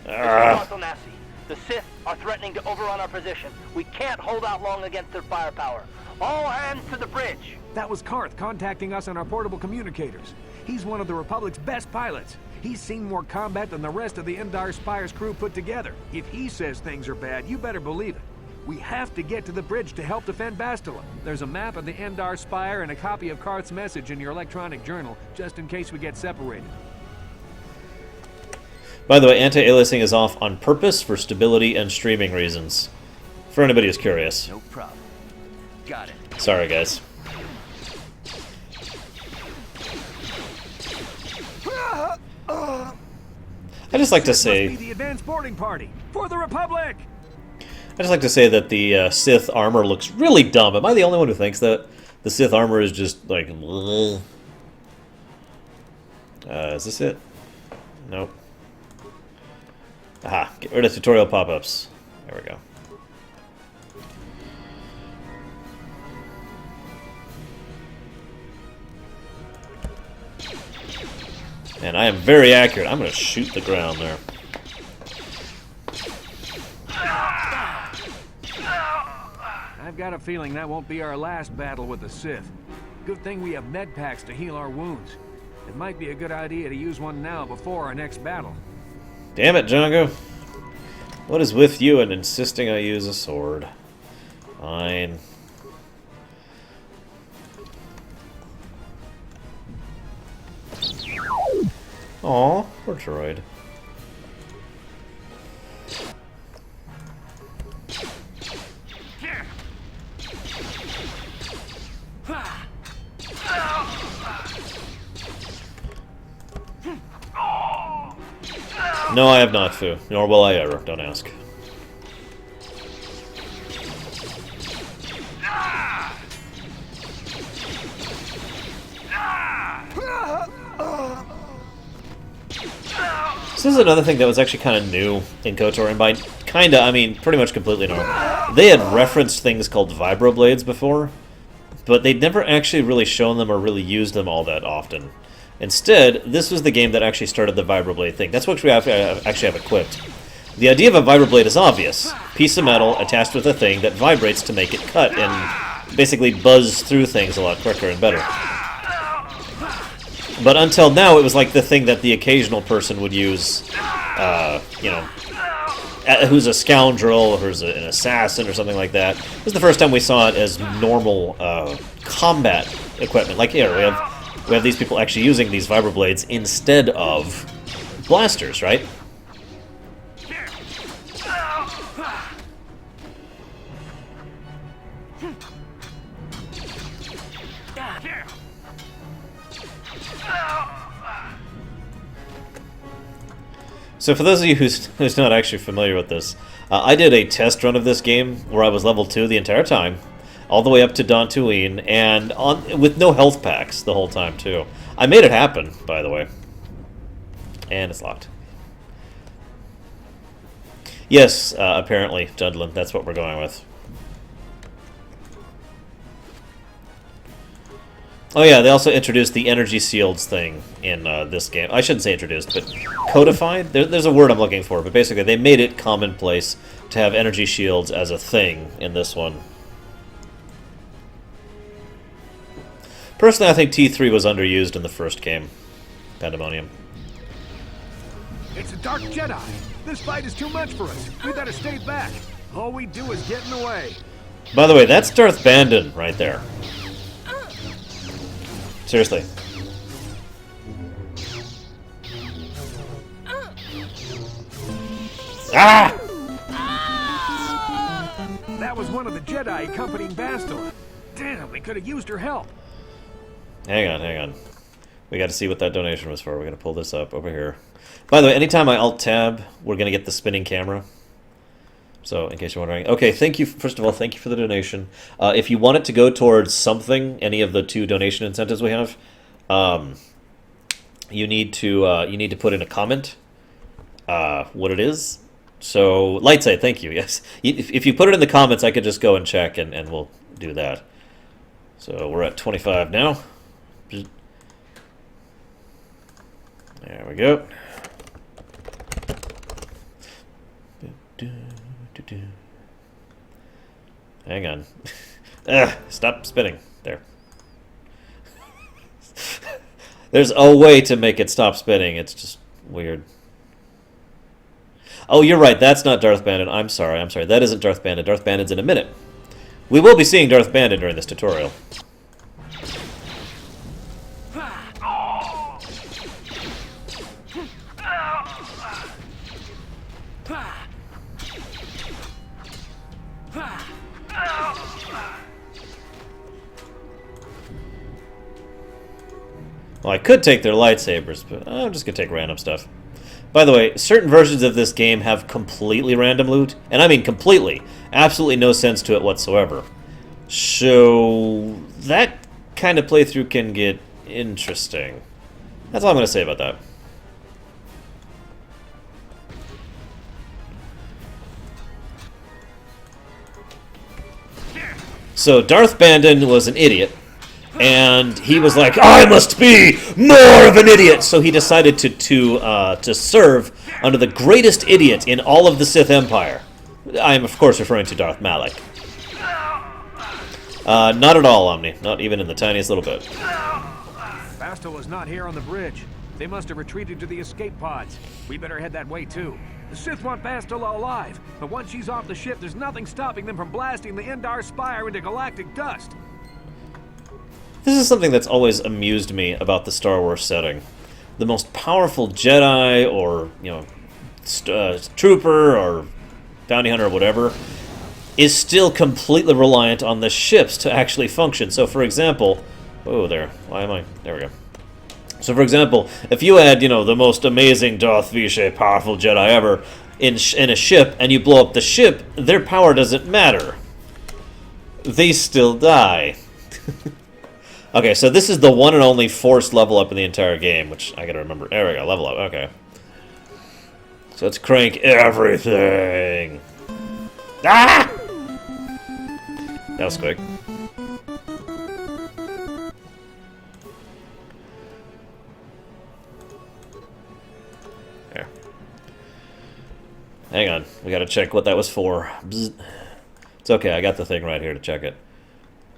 The Sith are threatening to overrun our position. We can't hold out long against their firepower. All hands to the bridge! That was Karth contacting us on our portable communicators. He's one of the Republic's best pilots. He's seen more combat than the rest of the Endar Spire's crew put together. If he says things are bad, you better believe it. We have to get to the bridge to help defend Bastila. There's a map of the Endar Spire and a copy of By the way, anti-aliasing is off on purpose for stability and streaming reasons. For anybody who's curious. No problem. Got it. Sorry, guys. I just like to say... Must be the advanced boarding party for the Republic! I just like to say that the Sith armor looks really dumb. Am I the only one who thinks that? The Sith armor is just like... is this it? Nope. Aha, get rid of tutorial pop-ups. There we go. And I am very accurate. I'm going to shoot the ground there. I've got a feeling that won't be our last battle with the Sith. Good thing we have med packs to heal our wounds. It might be a good idea to use one now before our next battle. Damn it, Django. What is with you and insisting I use a sword? Fine. Aw, poor droid. No, I have not, Fu. Nor will I ever. Don't ask. This is another thing that was actually kind of new in KoTOR, and by kinda, I mean pretty much completely new. They had referenced things called vibroblades before, but they'd never actually really shown them or really used them all that often. Instead, this was the game that actually started the vibroblade thing. That's what we actually have equipped. The idea of a vibroblade is obvious. Piece of metal attached with a thing that vibrates to make it cut and basically buzz through things a lot quicker and better. But until now, it was like the thing that the occasional person would use, you know, who's a scoundrel or who's an assassin or something like that. This is the first time we saw it as normal combat equipment. Like here, we have these people actually using these vibroblades instead of blasters, right? So for those of you who's not actually familiar with this, I did a test run of this game where I was level 2 the entire time, all the way up to Dantooine, and with no health packs the whole time too. I made it happen, by the way. And it's locked. Yes, apparently, Judlin, that's what we're going with. Oh yeah, they also introduced the energy shields thing in this game. I shouldn't say introduced, but codified? There's a word I'm looking for, but basically they made it commonplace to have energy shields as a thing in this one. Personally, I think T3 was underused in the first game, Pandemonium. It's a Dark Jedi. This fight is too much for us. We better stay back. All we do is get in the way. By the way, that's Darth Bandon right there. Seriously. Ah! That was one of the Jedi accompanying Bastor. Damn, we could have used her help. Hang on. We got to see what that donation was for. We're going to pull this up over here. By the way, anytime I Alt-Tab, we're going to get the spinning camera. So, in case you're wondering. Okay, thank you. First of all, thank you for the donation. If you want it to go towards something, any of the 2 donation incentives we have, you need to put in a comment what it is. So, Lightside, thank you. Yes, if you put it in the comments, I could just go and check, and we'll do that. So we're at 25 now. There we go. Hang on. Stop spinning. There. There's a way to make it stop spinning. It's just weird. Oh, you're right. That's not Darth Bandon. I'm sorry. That isn't Darth Bandon. Darth Bandon's in a minute. We will be seeing Darth Bandon during this tutorial. Well, I could take their lightsabers, but I'm just gonna take random stuff. By the way, certain versions of this game have completely random loot, and I mean completely. Absolutely no sense to it whatsoever. So that kind of playthrough can get interesting. That's all I'm gonna say about that. So Darth Bandon was an idiot, and he was like, "I must be more of an idiot." So he decided to serve under the greatest idiot in all of the Sith Empire. I am, of course, referring to Darth Malak. Not at all, Omni. Not even in the tiniest little bit. Bastila is not here on the bridge. They must have retreated to the escape pods. We better head that way, too. The Sith want Bastila alive, but once she's off the ship, there's nothing stopping them from blasting the Endar Spire into galactic dust. This is something that's always amused me about the Star Wars setting. The most powerful Jedi, or, you know, trooper, or bounty hunter, or whatever, is still completely reliant on the ships to actually function. So, for example... Oh, there. Why am I... There we go. So, for example, if you had, you know, the most amazing Darth Vishay powerful Jedi ever in a ship, and you blow up the ship, their power doesn't matter. They still die. Okay, so this is the one and only forced level up in the entire game, which I gotta remember. There we go, level up, okay. So let's crank everything. Ah! That was quick. There. Hang on, we gotta check what that was for. Bzz. It's okay, I got the thing right here to check it.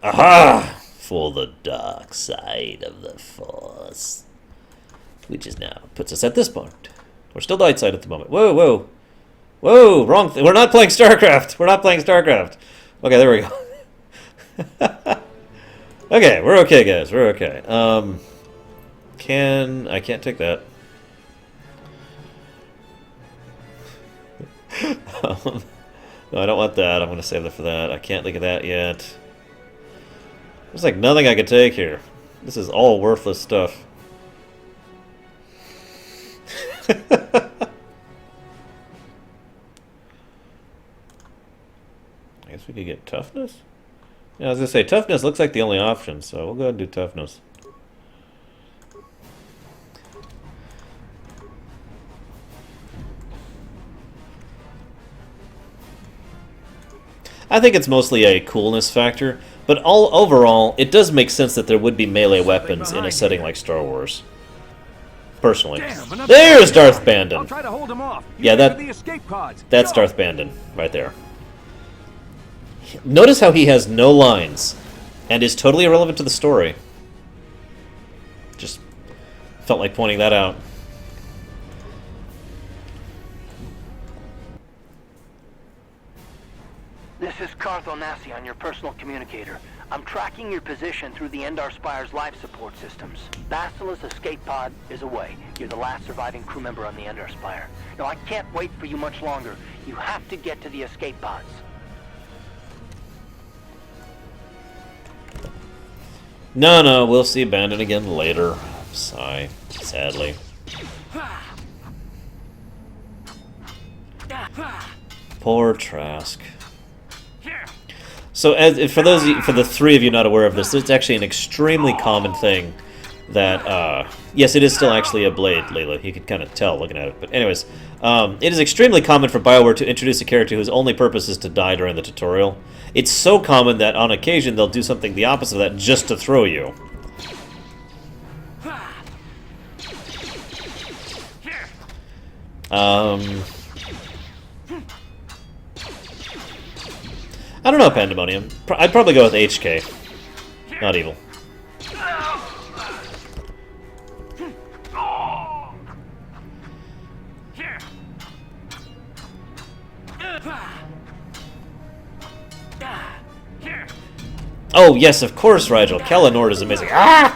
Aha! For the dark side of the Force. Which is now puts us at this point. We're still light side at the moment. Whoa, whoa. Whoa, wrong thing. We're not playing StarCraft. We're not playing StarCraft. Okay, there we go. Okay, we're okay, guys. We're okay. I can't take that. No, I don't want that. I'm going to save that for that. I can't think of that yet. There's like nothing I could take here. This is all worthless stuff. I guess we could get toughness? Yeah, I was going to say, toughness looks like the only option, so we'll go ahead and do toughness. I think it's mostly a coolness factor, but overall, it does make sense that there would be melee weapons in a setting like Star Wars. Personally. Damn, There's Darth Bandon! I'll try to hold him off. Yeah, The escape pods. that's Go. Darth Bandon, right there. Notice how he has no lines, and is totally irrelevant to the story. Just felt like pointing that out. This is Cartho Nassi on your personal communicator. I'm tracking your position through the Endar Spire's life support systems. Bastila's escape pod is away. You're the last surviving crew member on the Endar Spire. Now, I can't wait for you much longer. You have to get to the escape pods. No, we'll see Bandon again later. Sigh, sadly. Poor Trask. So, for the three of you not aware of this, it's actually an extremely common thing that, yes, it is still actually a blade, Layla. You could kind of tell looking at it. But anyways, it is extremely common for BioWare to introduce a character whose only purpose is to die during the tutorial. It's so common that on occasion they'll do something the opposite of that just to throw you. I don't know, Pandemonium. I'd probably go with HK. Not evil. Oh, yes, of course, Rigel. Kalanord is amazing. Ah!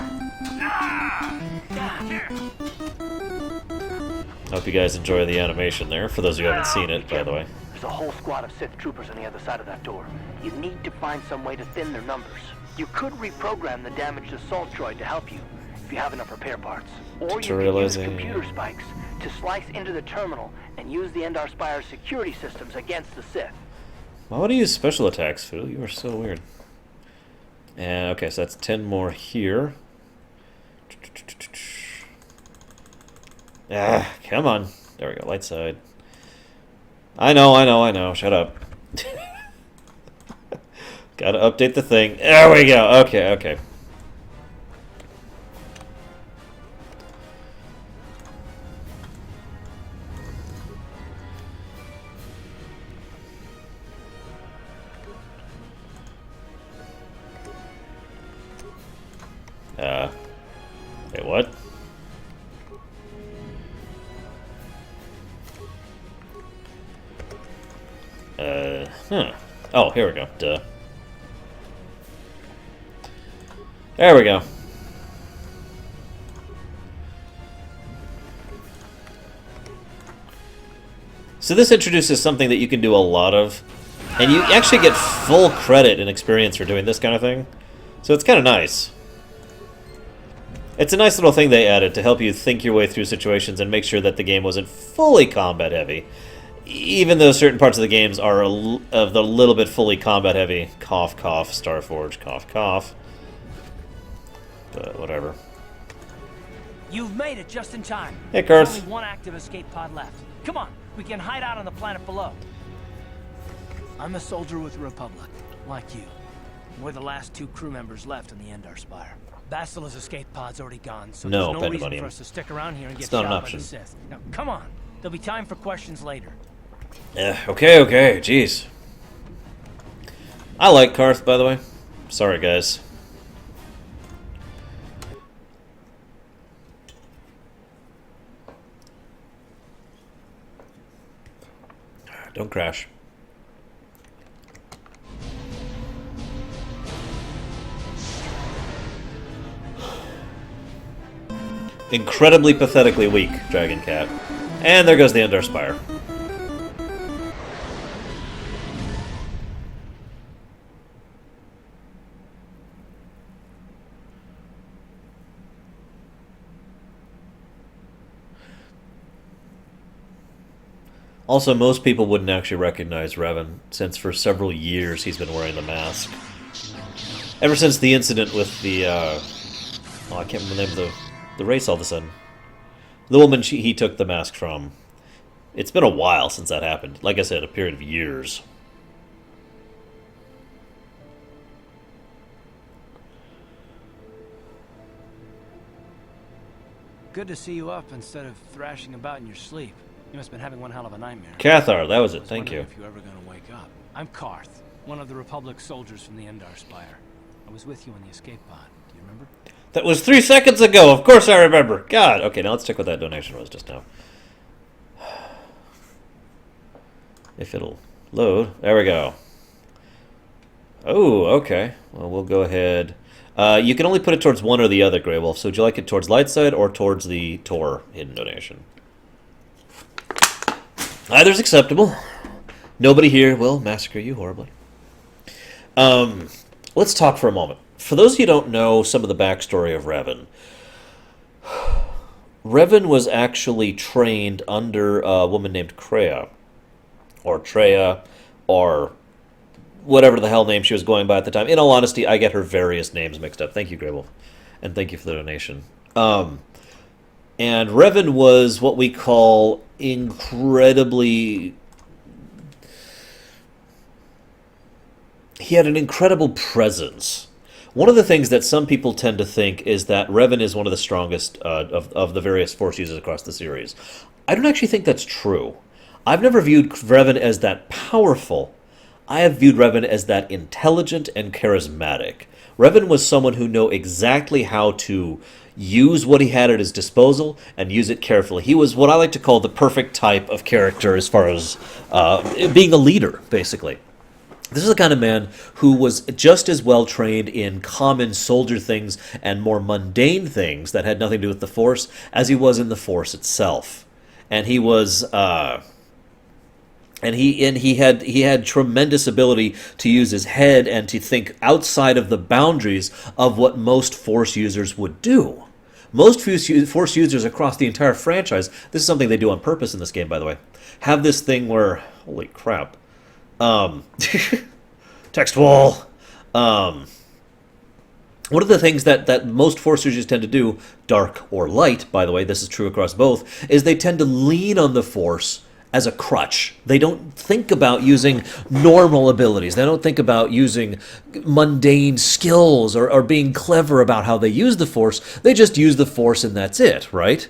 I hope you guys enjoy the animation there, for those who haven't seen it, by the way. There's a whole squad of Sith troopers on the other side of that door. You need to find some way to thin their numbers. You could reprogram the damaged assault droid to help you, if you have enough repair parts. Or you could use computer spikes to slice into the terminal and use the Endar Spire's security systems against the Sith. Why would he use special attacks, Phil? You are so weird. And, okay, so that's 10 more here. Ah, come on. There we go, light side. I know. Shut up. Gotta update the thing. There we go. Okay. Wait, what? Oh, here we go. Duh. There we go. So this introduces something that you can do a lot of, and you actually get full credit and experience for doing this kind of thing. So it's kind of nice. It's a nice little thing they added to help you think your way through situations and make sure that the game wasn't fully combat heavy. Even though certain parts of the games are a little bit fully combat heavy. Cough, cough, Starforge, cough, cough. But whatever. You've made it just in time. Hey, Karth. There's only one active escape pod left. Come on, we can hide out on the planet below. I'm a soldier with the Republic, like you. We're the last 2 crew members left on the Endar Spire. Basila's escape pod's already gone, so No, there's no reason pandemonium. for us to stick around here and get It's not shot an by option. the Sith. Now, come on. There'll be time for questions later. Okay, jeez. I like Karth, by the way. Sorry, guys. Don't crash. Incredibly pathetically weak, Dragon Cat. And there goes the Endar Spire. Also, most people wouldn't actually recognize Revan, since for several years he's been wearing the mask. Ever since the incident with the, oh, I can't remember the name of the race all of a sudden. The woman he took the mask from. It's been a while since that happened. Like I said, a period of years. Good to see you up instead of thrashing about in your sleep. You must have been having one hell of a nightmare. KoTOR, that was I it, was thank you. wondering if you were ever going to wake up. I'm Karth, one of the Republic soldiers from the Endar Spire. I was with you on the escape pod. Do you remember? That was 3 seconds ago, of course I remember. God, okay, now let's check what that donation was just now. If it'll load. There we go. Oh, okay. Well, we'll go ahead. You can only put it towards one or the other, Grey Wolf. So would you like it towards light side or towards the Tor hidden donation? Either's acceptable. Nobody here will massacre you horribly. Let's talk for a moment. For those of you who don't know some of the backstory of Revan, Revan was actually trained under a woman named Kreia, or Treya, or whatever the hell name she was going by at the time. In all honesty, I get her various names mixed up. Thank you, Grey Wolf. And thank you for the donation. And Revan was what we call incredibly... He had an incredible presence. One of the things that some people tend to think is that Revan is one of the strongest of the various Force users across the series. I don't actually think that's true. I've never viewed Revan as that powerful. I have viewed Revan as that intelligent and charismatic. Revan was someone who knew exactly how to use what he had at his disposal and use it carefully. He was what I like to call the perfect type of character as far as being a leader, basically. This is the kind of man who was just as well trained in common soldier things and more mundane things that had nothing to do with the Force as he was in the Force itself. and he was and he had tremendous ability to use his head and to think outside of the boundaries of what most Force users would do. Most Force users across the entire franchise, this is something they do on purpose in this game, by the way, have this thing where, holy crap, text wall. One of the things that most Force users tend to do, dark or light, by the way, this is true across both, is they tend to lean on the Force as a crutch. They don't think about using normal abilities. They don't think about using mundane skills or being clever about how they use the Force. They just use the Force and that's it, right?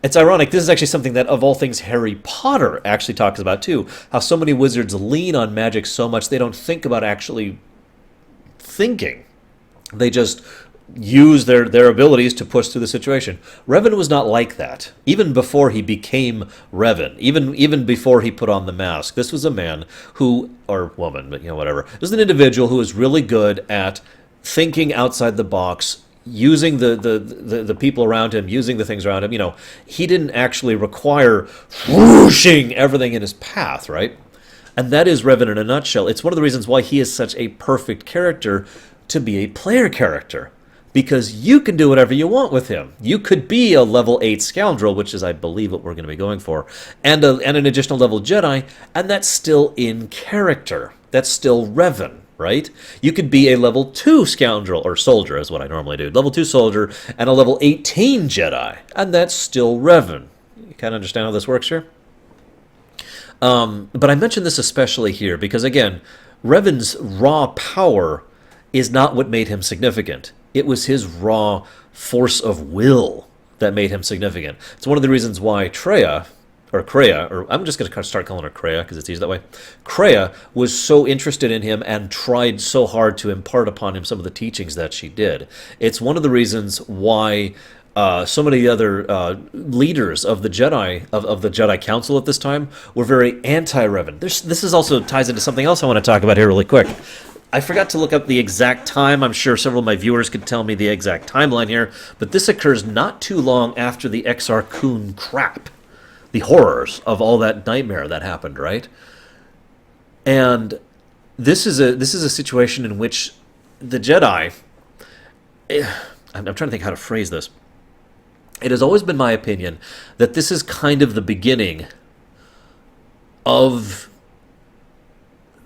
It's ironic. This is actually something that, of all things, Harry Potter actually talks about too. How so many wizards lean on magic so much they don't think about actually thinking. They just use their abilities to push through the situation. Revan was not like that. Even before he became Revan, even before he put on the mask, this was a man who, or woman, but whatever. This was an individual who was really good at thinking outside the box, using the people around him, using the things around him. He didn't actually require whooshing everything in his path, right? And that is Revan in a nutshell. It's one of the reasons why he is such a perfect character to be a player character. Because you can do whatever you want with him. You could be a level 8 scoundrel, which is, I believe, what we're going to be going for, and an additional level Jedi, and that's still in character. That's still Revan, right? You could be a level 2 scoundrel, or soldier, is what I normally do. Level 2 soldier, and a level 18 Jedi, and that's still Revan. You kind of understand how this works here? But I mention this especially here, because, again, Revan's raw power is not what made him significant. It was his raw force of will that made him significant. It's one of the reasons why Kreia, or I'm just going to start calling her Kreia because it's easy that way. Kreia was so interested in him and tried so hard to impart upon him some of the teachings that she did. It's one of the reasons why so many other leaders of the Jedi, of the Jedi Council at this time, were very anti-Revan. This is also ties into something else I want to talk about here really quick. I forgot to look up the exact time. I'm sure several of my viewers could tell me the exact timeline here, but this occurs not too long after the Exar Kun crap. The horrors of all that nightmare that happened, right? And this is a situation in which the Jedi... I'm trying to think how to phrase this. It has always been my opinion that this is kind of the beginning of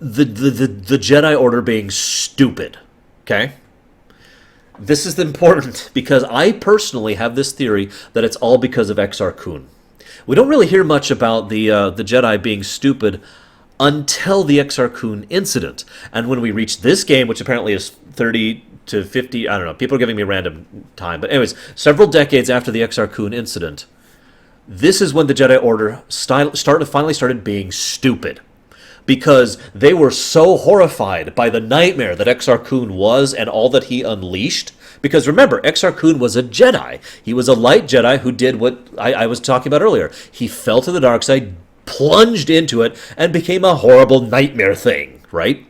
the Jedi Order being stupid, okay? This is important because I personally have this theory that it's all because of Exar Kun. We don't really hear much about the Jedi being stupid until the Exar Kun incident. And when we reach this game, which apparently is 30 to 50, I don't know, people are giving me random time. But anyways, several decades after the Exar Kun incident, this is when the Jedi Order finally started being stupid. Because they were so horrified by the nightmare that Exar Kun was and all that he unleashed. Because remember, Exar Kun was a Jedi. He was a light Jedi who did what I was talking about earlier. He fell to the dark side, plunged into it, and became a horrible nightmare thing, right?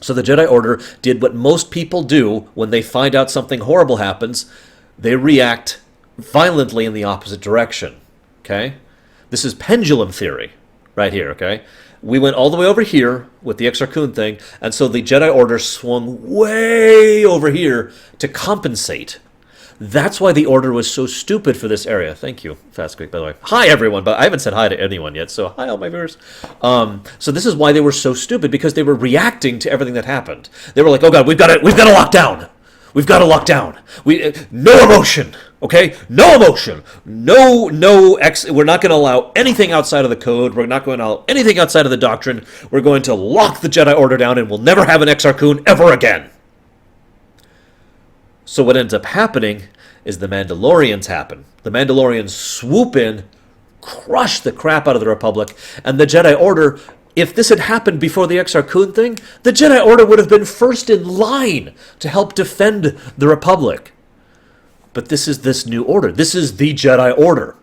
So the Jedi Order did what most people do when they find out something horrible happens. They react violently in the opposite direction, okay? This is pendulum theory right here, okay? We went all the way over here with the Exar Kun thing, and so the Jedi Order swung way over here to compensate. That's why the Order was so stupid for this area. Thank you, Fast Quick, by the way. Hi, everyone, but I haven't said hi to anyone yet, so hi, all my viewers. So this is why they were so stupid, because they were reacting to everything that happened. They were like, oh God, we've got to lock down. We've got to lock down. No emotion, okay? No emotion. We're not going to allow anything outside of the code. We're not going to allow anything outside of the doctrine. We're going to lock the Jedi Order down, and we'll never have an Exar Kun ever again. So what ends up happening is the Mandalorians happen. The Mandalorians swoop in, crush the crap out of the Republic, and the Jedi Order... If this had happened before the Exar Kun thing, the Jedi Order would have been first in line to help defend the Republic. But this is this new order. This is the Jedi Order.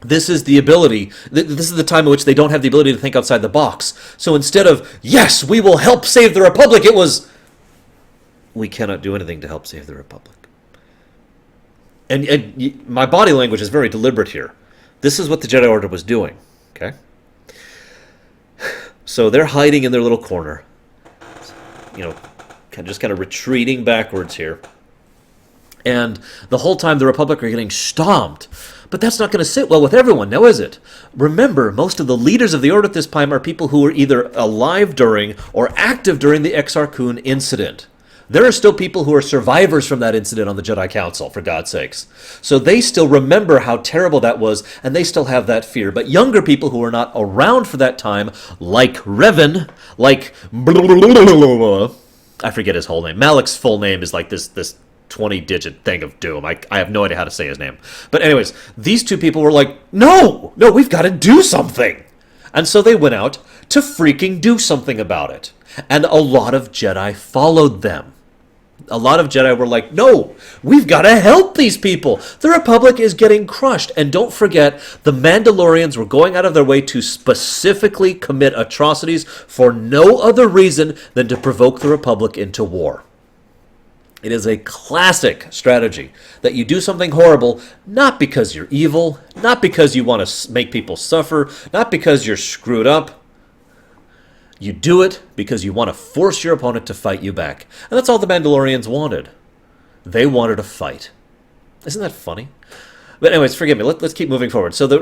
This is the ability, this is the time in which they don't have the ability to think outside the box. So instead of, yes, we will help save the Republic, it was, we cannot do anything to help save the Republic. And my body language is very deliberate here. This is what the Jedi Order was doing, okay? So they're hiding in their little corner, you know, just kind of retreating backwards here. And the whole time the Republic are getting stomped. But that's not going to sit well with everyone, now is it? Remember, most of the leaders of the Order at this time are people who were either alive during or active during the Exar Kun incident. There are still people who are survivors from that incident on the Jedi Council, for God's sakes. So they still remember how terrible that was, and they still have that fear. But younger people who are not around for that time, like Revan, like... I forget his whole name. Malik's full name is like this 20-digit thing of doom. I have no idea how to say his name. But anyways, these two people were like, no, we've got to do something. And so they went out to freaking do something about it. And a lot of Jedi followed them. A lot of Jedi were like, no, we've got to help these people. The Republic is getting crushed. And don't forget, the Mandalorians were going out of their way to specifically commit atrocities for no other reason than to provoke the Republic into war. It is a classic strategy that you do something horrible, not because you're evil, not because you want to make people suffer, not because you're screwed up. You do it because you want to force your opponent to fight you back. And that's all the Mandalorians wanted. They wanted a fight. Isn't that funny? But anyways, forgive me. Let's keep moving forward. So the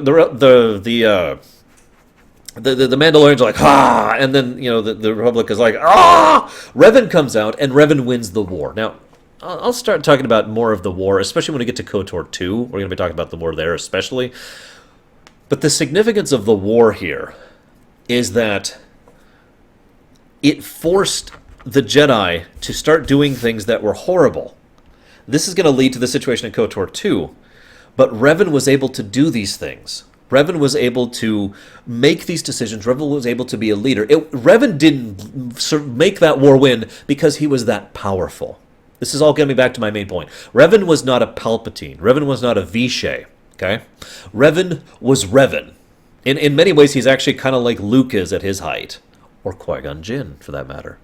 Mandalorians are like, ah! And then, the Republic is like, ah! Revan comes out, and Revan wins the war. Now, I'll start talking about more of the war, especially when we get to KoTOR 2. We're going to be talking about the war there especially. But the significance of the war here is that it forced the Jedi to start doing things that were horrible. This is going to lead to the situation in KoTOR 2, but Revan was able to do these things. Revan was able to make these decisions. Revan was able to be a leader. Revan didn't make that war win because he was that powerful. This is all getting me back to my main point. Revan was not a Palpatine. Revan was not a Vishay. Okay? Revan was Revan. In many ways, he's actually kind of like Luke is at his height. Or Qui-Gon Jinn, for that matter.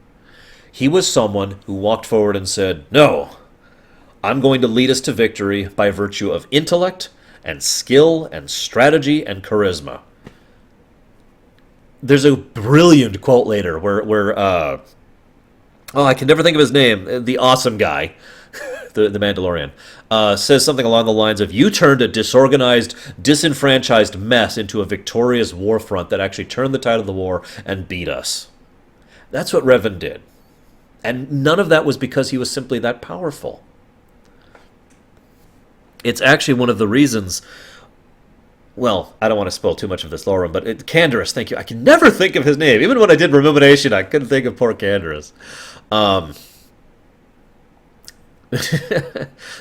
He was someone who walked forward and said, no, I'm going to lead us to victory by virtue of intellect and skill and strategy and charisma. There's a brilliant quote later where I can never think of his name, the awesome guy, the Mandalorian, says something along the lines of, you turned a disorganized, disenfranchised mess into a victorious war front that actually turned the tide of the war and beat us. That's what Revan did. And none of that was because he was simply that powerful. It's actually one of the reasons, well, I don't want to spoil too much of this Lorerun, but Canderous, thank you. I can never think of his name. Even when I did Rumination, I couldn't think of poor Canderous.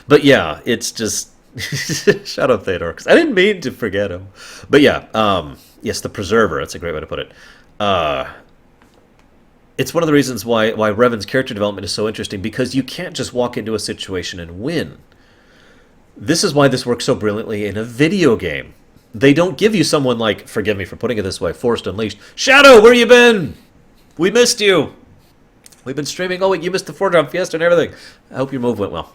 But yeah, it's just shout out Theodore, because I didn't mean to forget him. But yeah, yes, the Preserver. That's a great way to put it. It's one of the reasons why Revan's character development is so interesting, because you can't just walk into a situation and win. This is why this works so brilliantly in a video game. They don't give you someone like, forgive me for putting it this way, Forced Unleashed. Shadow, where you been? We missed you. We've been streaming. Oh, wait, you missed the 4-drop fiesta and everything. I hope your move went well.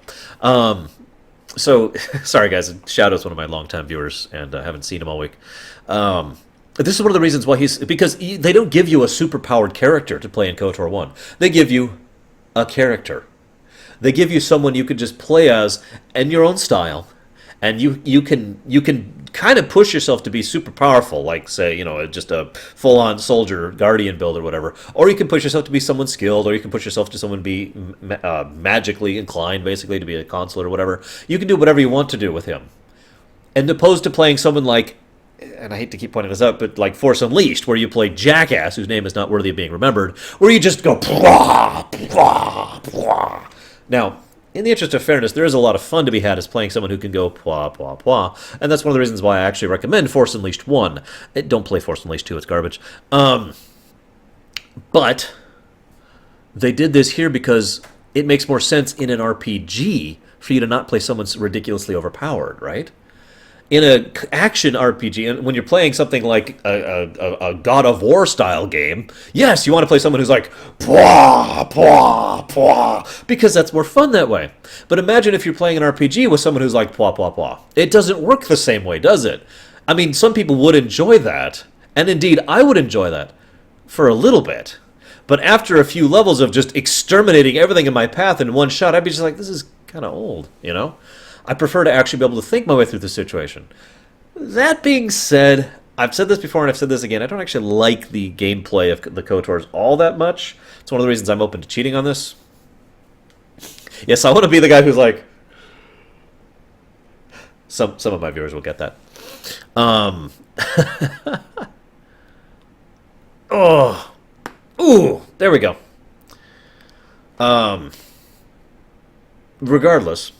So, sorry, guys. Shadow's one of my longtime viewers, and I haven't seen him all week. This is one of the reasons why because they don't give you a super-powered character to play in KoTOR 1. They give you a character. They give you someone you could just play as in your own style, and you can kind of push yourself to be super powerful, like, say, just a full-on soldier guardian build or whatever. Or you can push yourself to be someone skilled, or you can push yourself to someone be magically inclined, basically, to be a consulate or whatever. You can do whatever you want to do with him. And opposed to playing someone like, and I hate to keep pointing this out, but like Force Unleashed, where you play Jackass, whose name is not worthy of being remembered, where you just go, blah, blah, blah. Now, in the interest of fairness, there is a lot of fun to be had as playing someone who can go pwah, pwah, pwah. And that's one of the reasons why I actually recommend Force Unleashed 1. Don't play Force Unleashed 2, it's garbage. But they did this here because it makes more sense in an RPG for you to not play someone ridiculously overpowered, right? In an action RPG, and when you're playing something like a God of War style game, yes, you want to play someone who's like, pwah, pwah, pwah, because that's more fun that way. But imagine if you're playing an RPG with someone who's like, pwah, pwah, pwah. It doesn't work the same way, does it? I mean, some people would enjoy that, and indeed, I would enjoy that for a little bit. But after a few levels of just exterminating everything in my path in one shot, I'd be just like, this is kind of old, you know? I prefer to actually be able to think my way through the situation. That being said, I've said this before and I've said this again, I don't actually like the gameplay of the KoTORs all that much. It's one of the reasons I'm open to cheating on this. Yes, I want to be the guy who's like... Some of my viewers will get that. Oh... Ooh, there we go. Regardless,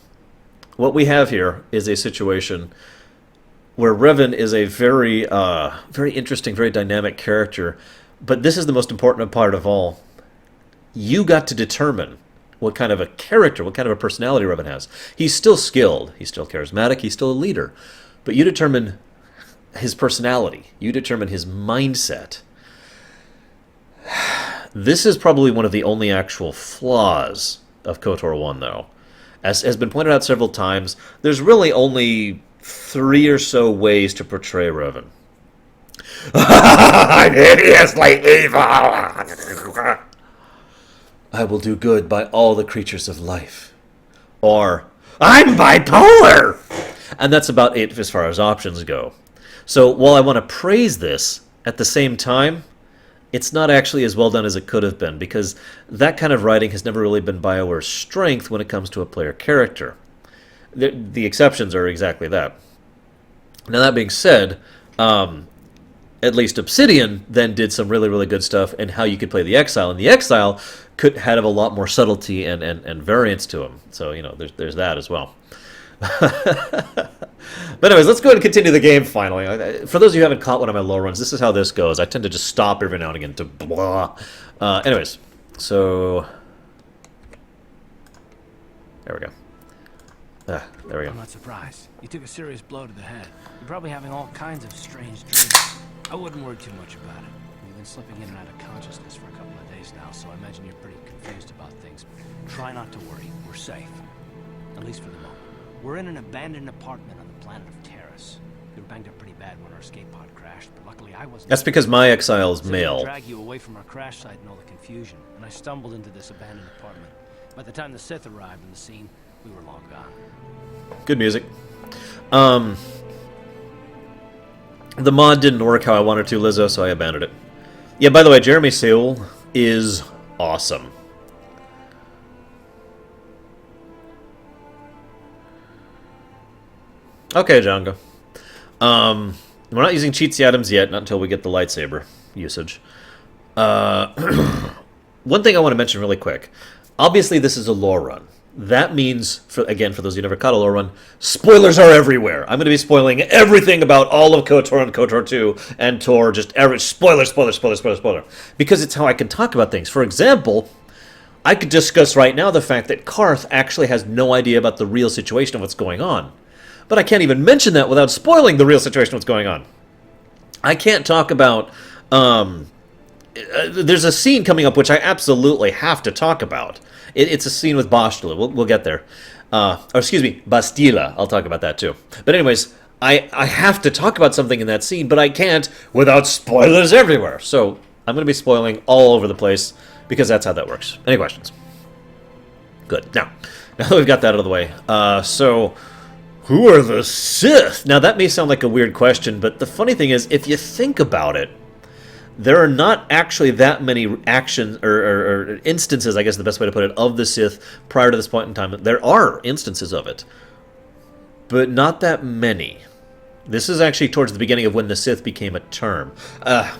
what we have here is a situation where Revan is a very, very interesting, very dynamic character. But this is the most important part of all. You got to determine what kind of a character, what kind of a personality Revan has. He's still skilled. He's still charismatic. He's still a leader. But you determine his personality. You determine his mindset. This is probably one of the only actual flaws of KoTOR 1, though. As has been pointed out several times, there's really only 3 or so ways to portray Revan. I'm hideously evil! I will do good by all the creatures of life. Or, I'm bipolar! And that's about it as far as options go. So, while I want to praise this, at the same time, it's not actually as well done as it could have been, because that kind of writing has never really been BioWare's strength when it comes to a player character. The exceptions are exactly that. Now, that being said, at least Obsidian then did some really, really good stuff in how you could play the Exile, and the Exile could have a lot more subtlety and variance to him. So, you know, there's that as well. But anyways, let's go ahead and continue the game finally. For those of you who haven't caught one of my low runs, this is how this goes. I tend to just stop every now and again to blah. Anyways, so... There we go. There we go. I'm not surprised. You took a serious blow to the head. You're probably having all kinds of strange dreams. I wouldn't worry too much about it. You've been slipping in and out of consciousness for a couple of days now, so I imagine you're pretty confused about things. Try not to worry. We're safe. At least for the moment. We're in an abandoned apartment on the planet of Taris. We were banged up pretty bad when our escape pod crashed, but luckily I wasn't... That's because my Exile is male. I drag you away from our crash site and all the confusion, and I stumbled into this abandoned apartment. By the time the Sith arrived on the scene, we were long gone. Good music. The mod didn't work how I wanted to, Lizzo, so I abandoned it. Yeah, by the way, Jeremy Sewell is awesome. Okay, Django. We're not using cheatsy items yet, not until we get the lightsaber usage. One thing I want to mention really quick. Obviously, this is a lore run. That means, for those who never caught a lore run, spoilers are everywhere. I'm going to be spoiling everything about all of KoTOR and KoTOR 2 and Tor, just every spoiler. Because it's how I can talk about things. For example, I could discuss right now the fact that Karth actually has no idea about the real situation of what's going on. But I can't even mention that without spoiling the real situation of what's going on. I can't talk about... there's a scene coming up which I absolutely have to talk about. It's a scene with Bastila. We'll get there. Bastila. I'll talk about that too. But anyways, I have to talk about something in that scene, but I can't without spoilers everywhere. So I'm going to be spoiling all over the place because that's how that works. Any questions? Good. Now that we've got that out of the way. So... Who are the Sith? Now, that may sound like a weird question, but the funny thing is, if you think about it, there are not actually that many actions or instances, I guess the best way to put it, of the Sith prior to this point in time. There are instances of it, but not that many. This is actually towards the beginning of when the Sith became a term. By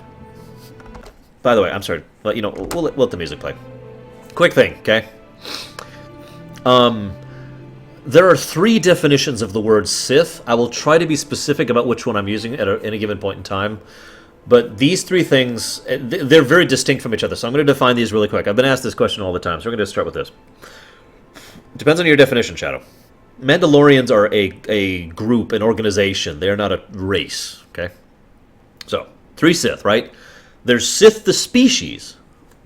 the way, I'm sorry. Well, you know, we'll let the music play. Quick thing, okay? There are 3 definitions of the word Sith. I will try to be specific about which one I'm using at any given point in time. But these 3 things, they're very distinct from each other. So I'm going to define these really quick. I've been asked this question all the time, so we're going to start with this. Depends on your definition, Shadow. Mandalorians are a group, an organization. They are not a race, okay? So, 3 Sith, right? There's Sith the species.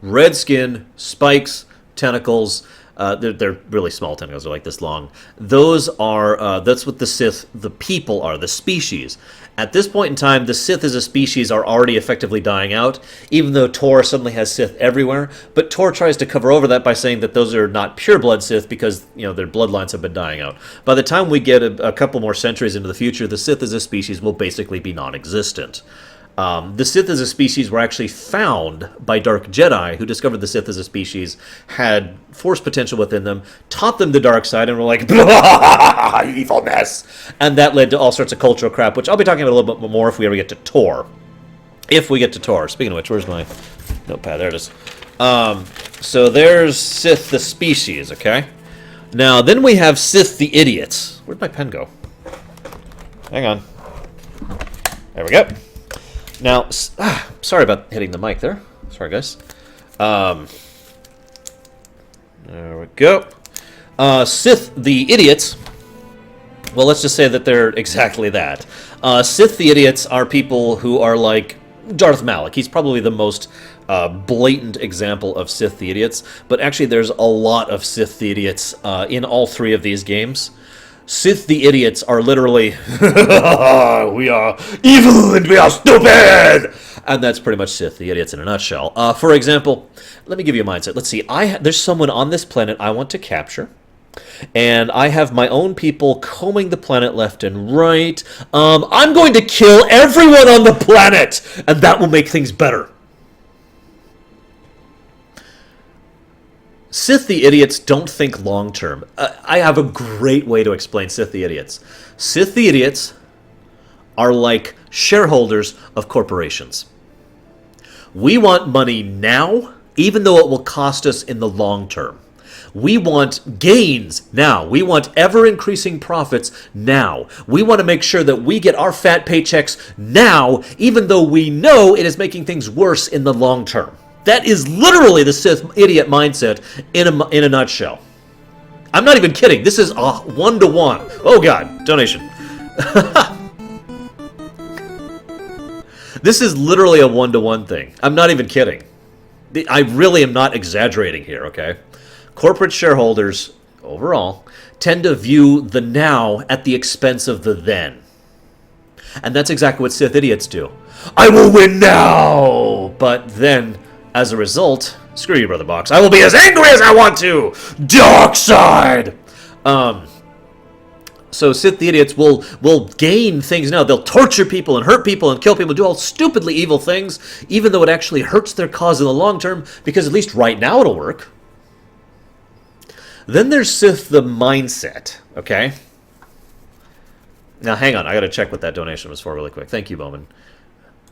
Red skin, spikes, tentacles... They're really small tentacles. They're like this long. Those are, that's what the Sith, the people are, the species. At this point in time, the Sith as a species are already effectively dying out, even though Tor suddenly has Sith everywhere. But Tor tries to cover over that by saying that those are not pure-blood Sith because, their bloodlines have been dying out. By the time we get a couple more centuries into the future, the Sith as a species will basically be non-existent. The Sith as a species were actually found by Dark Jedi, who discovered the Sith as a species, had Force potential within them, taught them the dark side, and were like, evilness! And that led to all sorts of cultural crap, which I'll be talking about a little bit more if we ever get to Tor. If we get to Tor. Speaking of which, where's my notepad? There it is. So there's Sith the species, okay? Now, then we have Sith the idiots. Where'd my pen go? Hang on. There we go. Now, sorry about hitting the mic there. Sorry, guys. There we go. Sith the idiots. Well, let's just say that they're exactly that. Sith the idiots are people who are like Darth Malak. He's probably the most blatant example of Sith the idiots. But actually, there's a lot of Sith the idiots in all three of these games. Sith the idiots are literally, we are evil and we are stupid! And that's pretty much Sith the idiots in a nutshell. For example, let me give you a mindset. Let's see, there's someone on this planet I want to capture. And I have my own people combing the planet left and right. I'm going to kill everyone on the planet! And that will make things better. Sith the idiots don't think long-term. I have a great way to explain Sith the idiots. Sith the idiots are like shareholders of corporations. We want money now, even though it will cost us in the long term. We want gains now. We want ever-increasing profits now. We want to make sure that we get our fat paychecks now, even though we know it is making things worse in the long term. That is literally the Sith idiot mindset in a nutshell. I'm not even kidding. This is a one-to-one. Oh, God. Donation. This is literally a one-to-one thing. I'm not even kidding. I really am not exaggerating here, okay? Corporate shareholders, overall, tend to view the now at the expense of the then. And that's exactly what Sith idiots do. I will win now! But then, as a result, screw you, Brother Box. I will be as angry as I want to! Dark side! So Sith the idiots will gain things now. They'll torture people and hurt people and kill people, do all stupidly evil things, even though it actually hurts their cause in the long term, because at least right now it'll work. Then there's Sith the mindset, okay? Now, hang on. I gotta check what that donation was for really quick. Thank you, Bowman.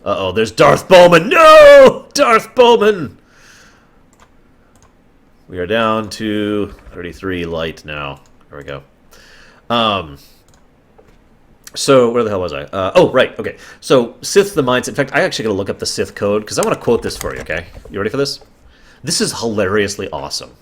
Uh-oh, there's Darth Bowman. No! Darth Bowman! We are down to 33 light now. There we go. So, where the hell was I? Oh, right, okay. So, Sith the mindset. In fact, I actually gotta look up the Sith code, because I want to quote this for you, okay? You ready for this? This is hilariously awesome.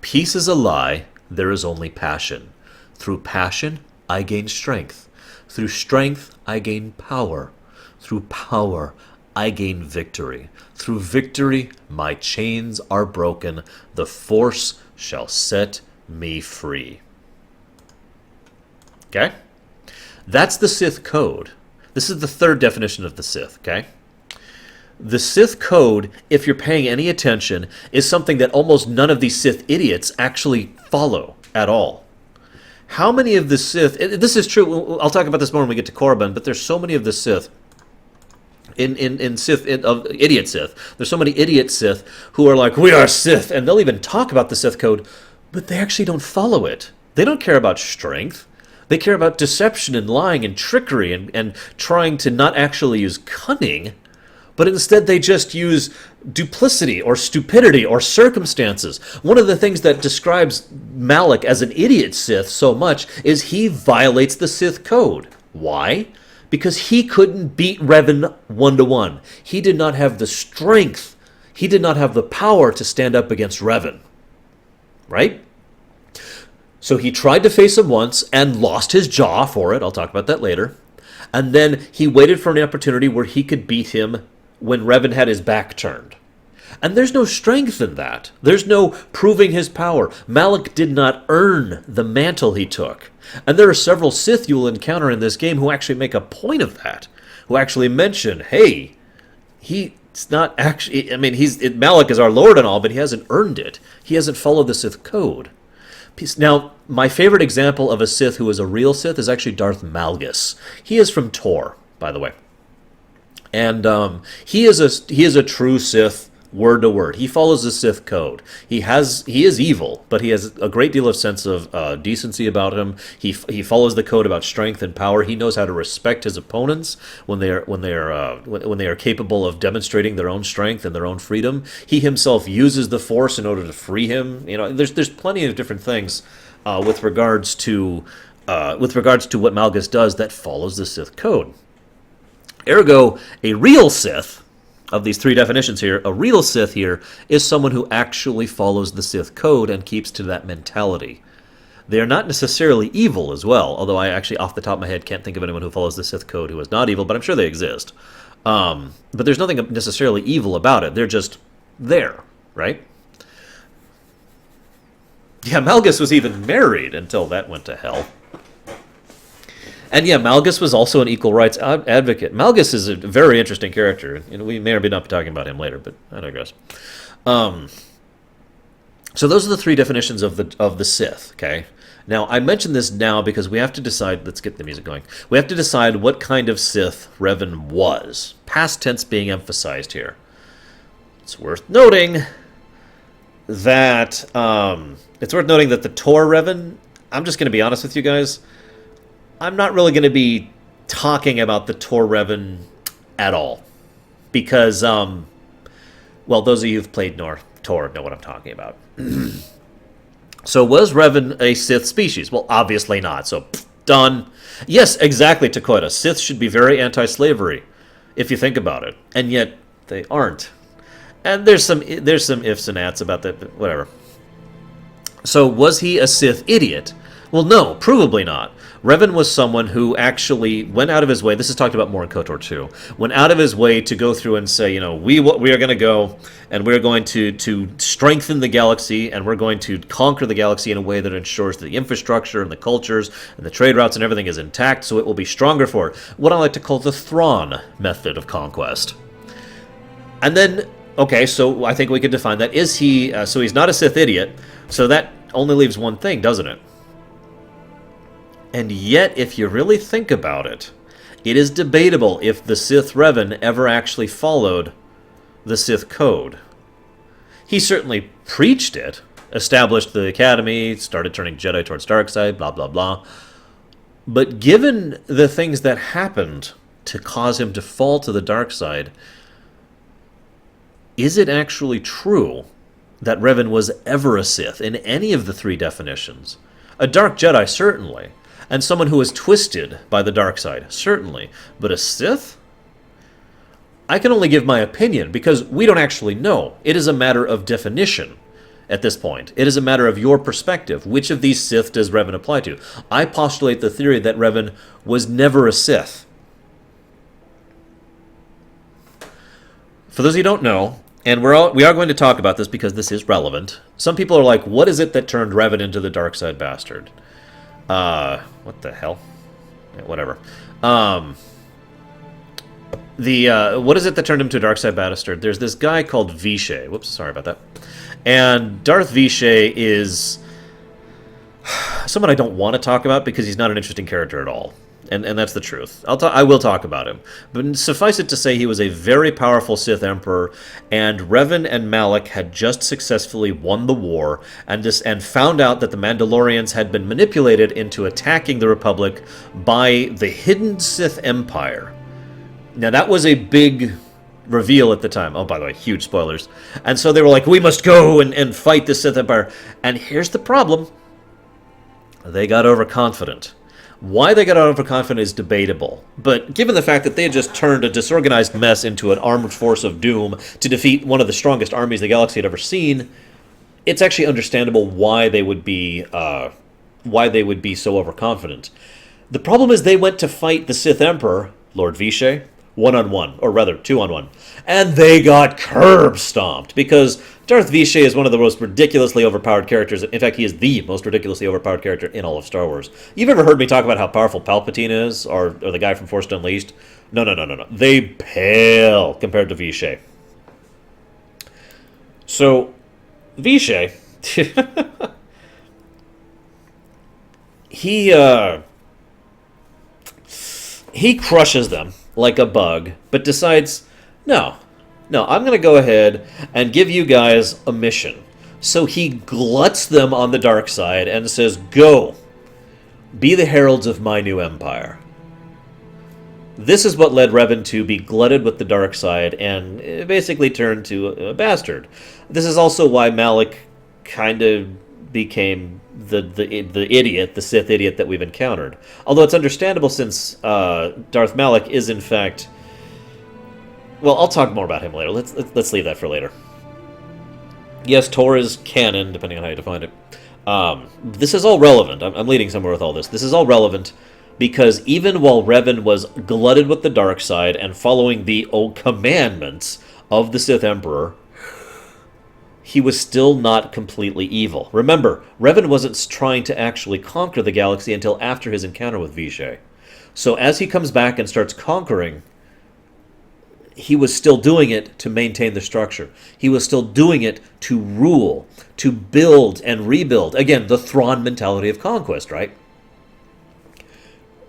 Peace is a lie, there is only passion. Through passion, I gain strength. Through strength, I gain power. Through power, I gain victory. Through victory, my chains are broken. The Force shall set me free. Okay? That's the Sith code. This is the third definition of the Sith, okay? The Sith code, if you're paying any attention, is something that almost none of these Sith idiots actually follow at all. How many of the Sith... This is true. I'll talk about this more when we get to Korriban, but there's so many of the Sith... idiot Sith. There's so many idiot Sith who are like, we are Sith, and they'll even talk about the Sith code, but they actually don't follow it. They don't care about strength. They care about deception and lying and trickery and trying to not actually use cunning, but instead they just use duplicity or stupidity or circumstances. One of the things that describes Malak as an idiot Sith so much is he violates the Sith code. Why? Because he couldn't beat Revan one-to-one. He did not have the strength. He did not have the power to stand up against Revan. Right? So he tried to face him once and lost his jaw for it. I'll talk about that later. And then he waited for an opportunity where he could beat him when Revan had his back turned. And there's no strength in that. There's no proving his power. Malak did not earn the mantle he took. And there are several Sith you will encounter in this game who actually make a point of that. Who actually mention, hey, he's not actually... I mean, Malak is our lord and all, but he hasn't earned it. He hasn't followed the Sith code. Now, my favorite example of a Sith who is a real Sith is actually Darth Malgus. He is from Tor, by the way. And he is a true Sith, word to word. He follows the Sith code. He is evil, but he has a great deal of sense of decency about him. He follows the code about strength and power. He knows how to respect his opponents when they are capable of demonstrating their own strength and their own freedom. He himself uses the Force in order to free him. You know, there's plenty of different things with regards to what Malgus does that follows the Sith code. Ergo, a real Sith, of these three definitions here, a real Sith here is someone who actually follows the Sith code and keeps to that mentality. They are not necessarily evil as well, although I actually, off the top of my head, can't think of anyone who follows the Sith code who is not evil, but I'm sure they exist. But there's nothing necessarily evil about it. They're just there, right? Yeah, Malgus was even married until that went to hell. And yeah, Malgus was also an equal rights advocate. Malgus is a very interesting character. You know, we may or may not be talking about him later, but I digress. So those are the three definitions of the Sith. Okay. Now I mention this now because we have to decide. Let's get the music going. We have to decide what kind of Sith Revan was. Past tense being emphasized here. It's worth noting that the Tor Revan. I'm just going to be honest with you guys. I'm not really going to be talking about the Tor Revan at all. Because, well, those of you who've played Tor know what I'm talking about. So was Revan a Sith species? Well, obviously not. So, done. Yes, exactly, Takota. Sith should be very anti-slavery, if you think about it. And yet, they aren't. And there's some ifs and ats about that, but whatever. So, was he a Sith idiot? Well, no, provably not. Revan was someone who actually went out of his way, this is talked about more in KoTOR 2, went out of his way to go through and say, you know, we are going to go and we're going to strengthen the galaxy and we're going to conquer the galaxy in a way that ensures that the infrastructure and the cultures and the trade routes and everything is intact so it will be stronger for it. What I like to call the Thrawn method of conquest. And then, okay, so I think we could define that. Is he, so he's not a Sith idiot, so that only leaves one thing, doesn't it? And yet, if you really think about it, it is debatable if the Sith Revan ever actually followed the Sith code. He certainly preached it, established the Academy, started turning Jedi towards dark side, blah, blah, blah. But given the things that happened to cause him to fall to the dark side, is it actually true that Revan was ever a Sith in any of the three definitions? A dark Jedi, certainly. And someone who was twisted by the dark side, certainly. But a Sith? I can only give my opinion, because we don't actually know. It is a matter of definition at this point. It is a matter of your perspective. Which of these Sith does Revan apply to? I postulate the theory that Revan was never a Sith. For those of you who don't know, and we are going to talk about this because this is relevant, some people are like, what is it that turned Revan into the dark side bastard? What the hell? Yeah, whatever. What is it that turned him to a dark side bastard? There's this guy called Vishay. Whoops, sorry about that. And Darth Vishay is someone I don't want to talk about because he's not an interesting character at all. And that's the truth. I will talk about him. But suffice it to say, he was a very powerful Sith Emperor, and Revan and Malak had just successfully won the war, and found out that the Mandalorians had been manipulated into attacking the Republic by the hidden Sith Empire. Now, that was a big reveal at the time. Oh, by the way, huge spoilers. And so they were like, we must go and fight the Sith Empire. And here's the problem. They got overconfident. Why they got overconfident is debatable, but given the fact that they had just turned a disorganized mess into an armed force of doom to defeat one of the strongest armies the galaxy had ever seen, it's actually understandable why they would be so overconfident. The problem is they went to fight the Sith Emperor, Lord Vishay, 1-on-1, or rather 2-on-1. And they got curb stomped because Darth Vishay is one of the most ridiculously overpowered characters. In fact, he is the most ridiculously overpowered character in all of Star Wars. You've ever heard me talk about how powerful Palpatine is, or the guy from Force Unleashed? No. They pale compared to Vishay. So, Vishay, he crushes them like a bug, but decides, no, I'm going to go ahead and give you guys a mission. So he gluts them on the dark side and says, go, be the heralds of my new empire. This is what led Revan to be glutted with the dark side and basically turned to a bastard. This is also why Malak kind of became the idiot, the Sith idiot that we've encountered. Although it's understandable since Darth Malak is in fact... Well, I'll talk more about him later. Let's leave that for later. Yes, Tor is canon, depending on how you define it. This is all relevant. I'm leading somewhere with all this. This is all relevant because even while Revan was glutted with the dark side and following the old commandments of the Sith Emperor, he was still not completely evil. Remember, Revan wasn't trying to actually conquer the galaxy until after his encounter with Vishay. So as he comes back and starts conquering, he was still doing it to maintain the structure. He was still doing it to rule, to build and rebuild. Again, the Thrawn mentality of conquest, right?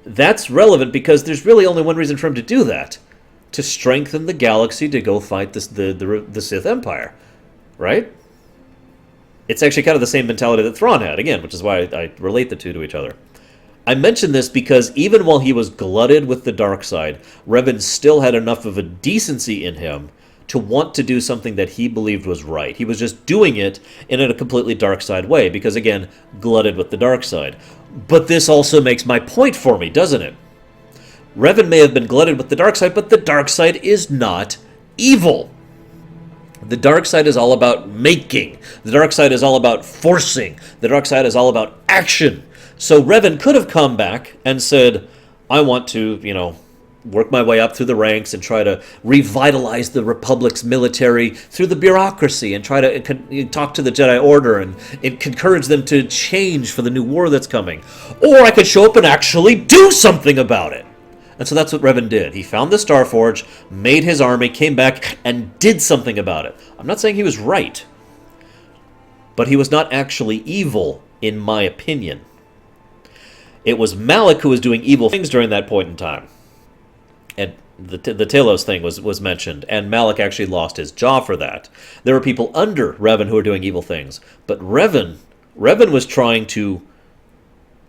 That's relevant because there's really only one reason for him to do that. To strengthen the galaxy to go fight the Sith Empire. Right? It's actually kind of the same mentality that Thrawn had, again, which is why I relate the two to each other. I mention this because even while he was glutted with the dark side, Revan still had enough of a decency in him to want to do something that he believed was right. He was just doing it in a completely dark side way because, again, glutted with the dark side. But this also makes my point for me, doesn't it? Revan may have been glutted with the dark side, but the dark side is not evil. The dark side is all about making. The dark side is all about forcing. The dark side is all about action. So Revan could have come back and said, I want to, work my way up through the ranks and try to revitalize the Republic's military through the bureaucracy and try to talk to the Jedi Order and encourage them to change for the new war that's coming. Or I could show up and actually do something about it. And so that's what Revan did. He found the Starforge, made his army, came back, and did something about it. I'm not saying he was right, but he was not actually evil, in my opinion. It was Malak who was doing evil things during that point in time. And the Talos thing was mentioned, and Malak actually lost his jaw for that. There were people under Revan who were doing evil things, but Revan was trying to,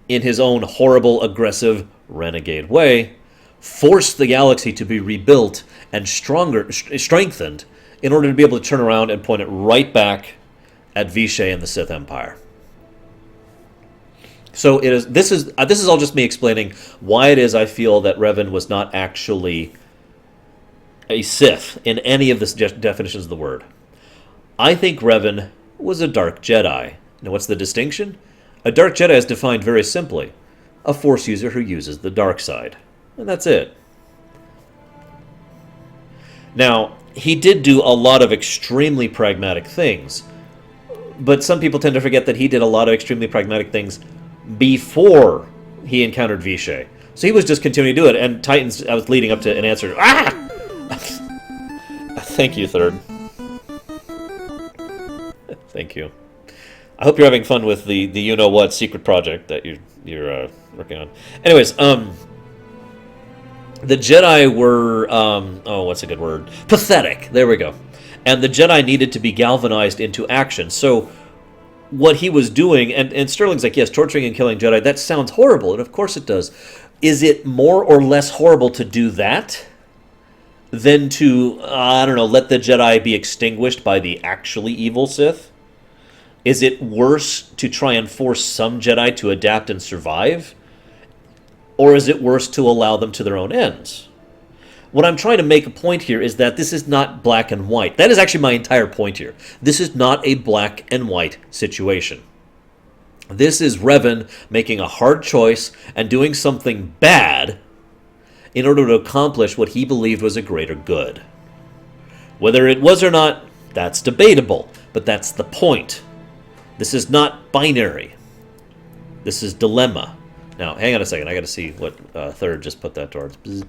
in his own horrible, aggressive, renegade way, force the galaxy to be rebuilt and strengthened in order to be able to turn around and point it right back at Vishay and the Sith Empire. So this is all just me explaining why it is I feel that Revan was not actually a Sith in any of the definitions of the word. I think Revan was a Dark Jedi. Now what's the distinction? A Dark Jedi is defined very simply. A Force user who uses the dark side. And that's it. Now, he did do a lot of extremely pragmatic things. But some people tend to forget that he did a lot of extremely pragmatic things before he encountered Vishay. So he was just continuing to do it. And Titans, I was leading up to an answer. Ah! Thank you, Third. Thank you. I hope you're having fun with the you-know-what secret project that you're working on. Anyways, the Jedi were, what's a good word? Pathetic. There we go. And the Jedi needed to be galvanized into action. So what he was doing, and Sterling's like, yes, torturing and killing Jedi, that sounds horrible, and of course it does. Is it more or less horrible to do that than to, let the Jedi be extinguished by the actually evil Sith? Is it worse to try and force some Jedi to adapt and survive? Or is it worse to allow them to their own ends? What I'm trying to make a point here is that this is not black and white. That is actually my entire point here. This is not a black and white situation. This is Revan making a hard choice and doing something bad in order to accomplish what he believed was a greater good. Whether it was or not, that's debatable, but that's the point. This is not binary. This is dilemma. Now, hang on a second. I got to see what Third just put that towards. Bzz.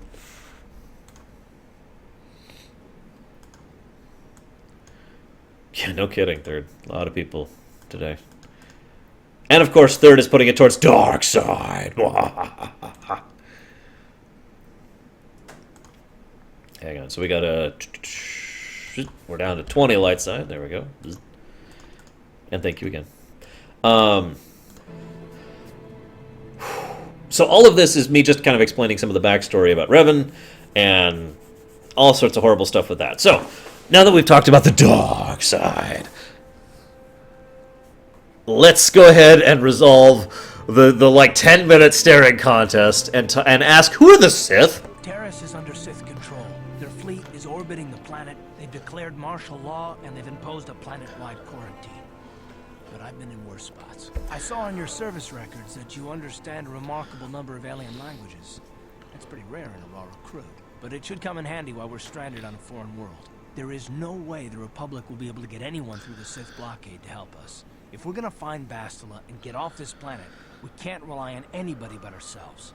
Yeah, no kidding, Third. A lot of people today. And, of course, Third is putting it towards dark side. Hang on. So we got a... We're down to 20 light side. There we go. And thank you again. So all of this is me just kind of explaining some of the backstory about Revan and all sorts of horrible stuff with that. So, now that we've talked about the dark side, let's go ahead and resolve the like 10-minute staring contest and ask, who are the Sith? Taris is under Sith control. Their fleet is orbiting the planet. They've declared martial law, and they've imposed a planet-wide quarantine. But I've been in worse spots. I saw on your service records that you understand a remarkable number of alien languages. That's pretty rare in a Aurora crew. But it should come in handy while we're stranded on a foreign world. There is no way the Republic will be able to get anyone through the Sith blockade to help us. If we're gonna find Bastila and get off this planet, we can't rely on anybody but ourselves.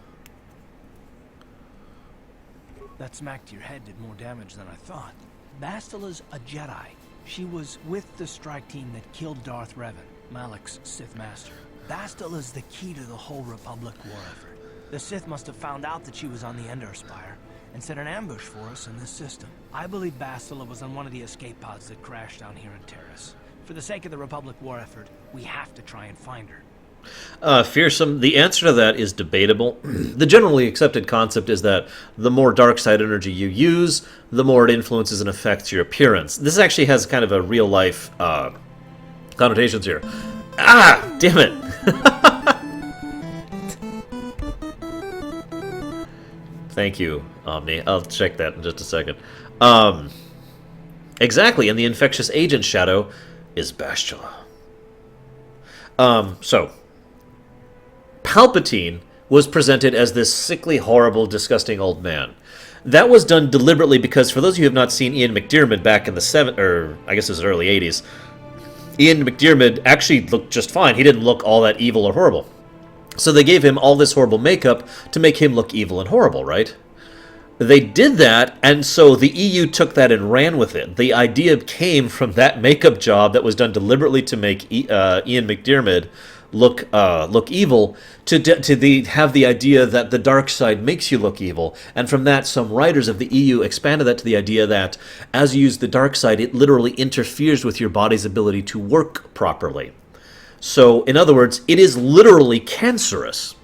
That smack to your head did more damage than I thought. Bastila's a Jedi. She was with the strike team that killed Darth Revan, Malak's Sith master. Bastila's the key to the whole Republic war effort. The Sith must have found out that she was on the Endar Spire and set an ambush for us in this system. I believe Bastila was on one of the escape pods that crashed down here in Taris. For the sake of the Republic war effort, we have to try and find her. Fearsome, the answer to that is debatable. The generally accepted concept is that the more dark side energy you use, the more it influences and affects your appearance. This actually has kind of a real-life connotations here. Ah! Damn it! Thank you, Omni. I'll check that in just a second. Exactly, and the infectious agent shadow is Bastila. So... Palpatine was presented as this sickly, horrible, disgusting old man. That was done deliberately because, for those of you who have not seen Ian McDiarmid back in the I guess it was early 80s, Ian McDiarmid actually looked just fine. He didn't look all that evil or horrible. So they gave him all this horrible makeup to make him look evil and horrible, right? They did that, and so the EU took that and ran with it. The idea came from that makeup job that was done deliberately to make Ian McDiarmid look evil, to have the idea that the dark side makes you look evil, and from that some writers of the EU expanded that to the idea that as you use the dark side, it literally interferes with your body's ability to work properly. So, in other words, it is literally cancerous.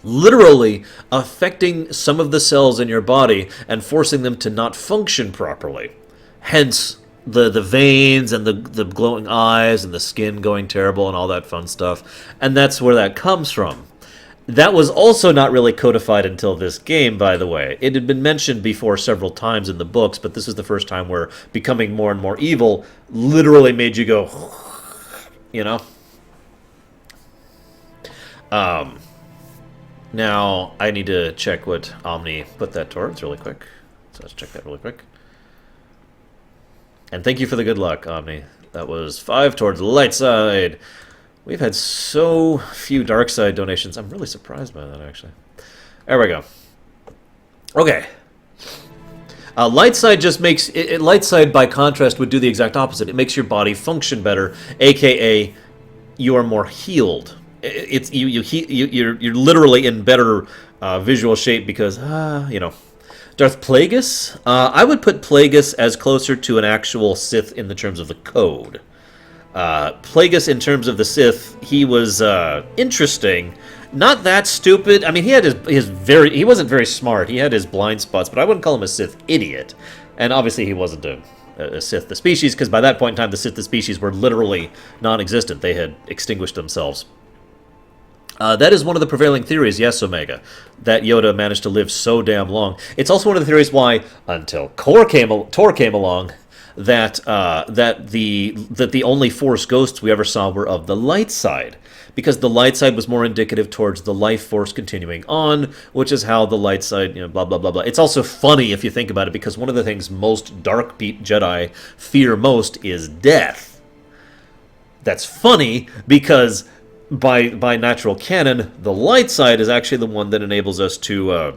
Literally affecting some of the cells in your body and forcing them to not function properly. Hence, the veins and the glowing eyes and the skin going terrible and all that fun stuff. And that's where that comes from. That was also not really codified until this game, by the way. It had been mentioned before several times in the books, but this is the first time where becoming more and more evil literally made you go, you know? Now, I need to check what Omni put that towards really quick. So let's check that really quick. And thank you for the good luck, Omni. That was 5 towards the light side. We've had so few dark side donations. I'm really surprised by that, actually. There we go. Okay. Light side just makes... light side, by contrast, would do the exact opposite. It makes your body function better, a.k.a. you are more healed. You're literally in better visual shape because, you know... Darth Plagueis? I would put Plagueis as closer to an actual Sith in the terms of the code. Plagueis, in terms of the Sith, he was interesting. Not that stupid. I mean, he had he wasn't very smart. He had his blind spots, but I wouldn't call him a Sith idiot. And obviously he wasn't a Sith the species, because by that point in time, the Sith the species were literally non-existent. They had extinguished themselves. That is one of the prevailing theories, yes, Omega, that Yoda managed to live so damn long. It's also one of the theories why, until KoTOR came along, that the only Force ghosts we ever saw were of the light side, because the light side was more indicative towards the life force continuing on, which is how the light side, blah blah blah blah. It's also funny if you think about it, because one of the things most dark Jedi fear most is death. That's funny because by natural canon, the light side is actually the one that enables us to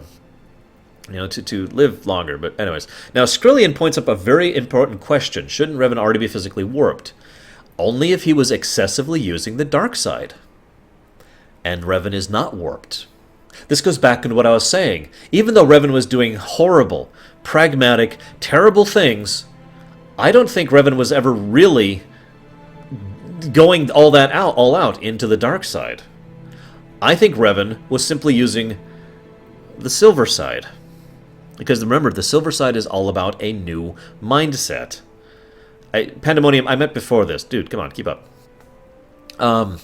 live longer. But anyways, now Skrillian points up a very important question. Shouldn't Revan already be physically warped? Only if he was excessively using the dark side. And Revan is not warped. This goes back into what I was saying. Even though Revan was doing horrible, pragmatic, terrible things, I don't think Revan was ever really going all out into the dark side. I think Revan was simply using the silver side. Because remember, the silver side is all about a new mindset. Pandemonium, I meant before this. Dude, come on, keep up. Revan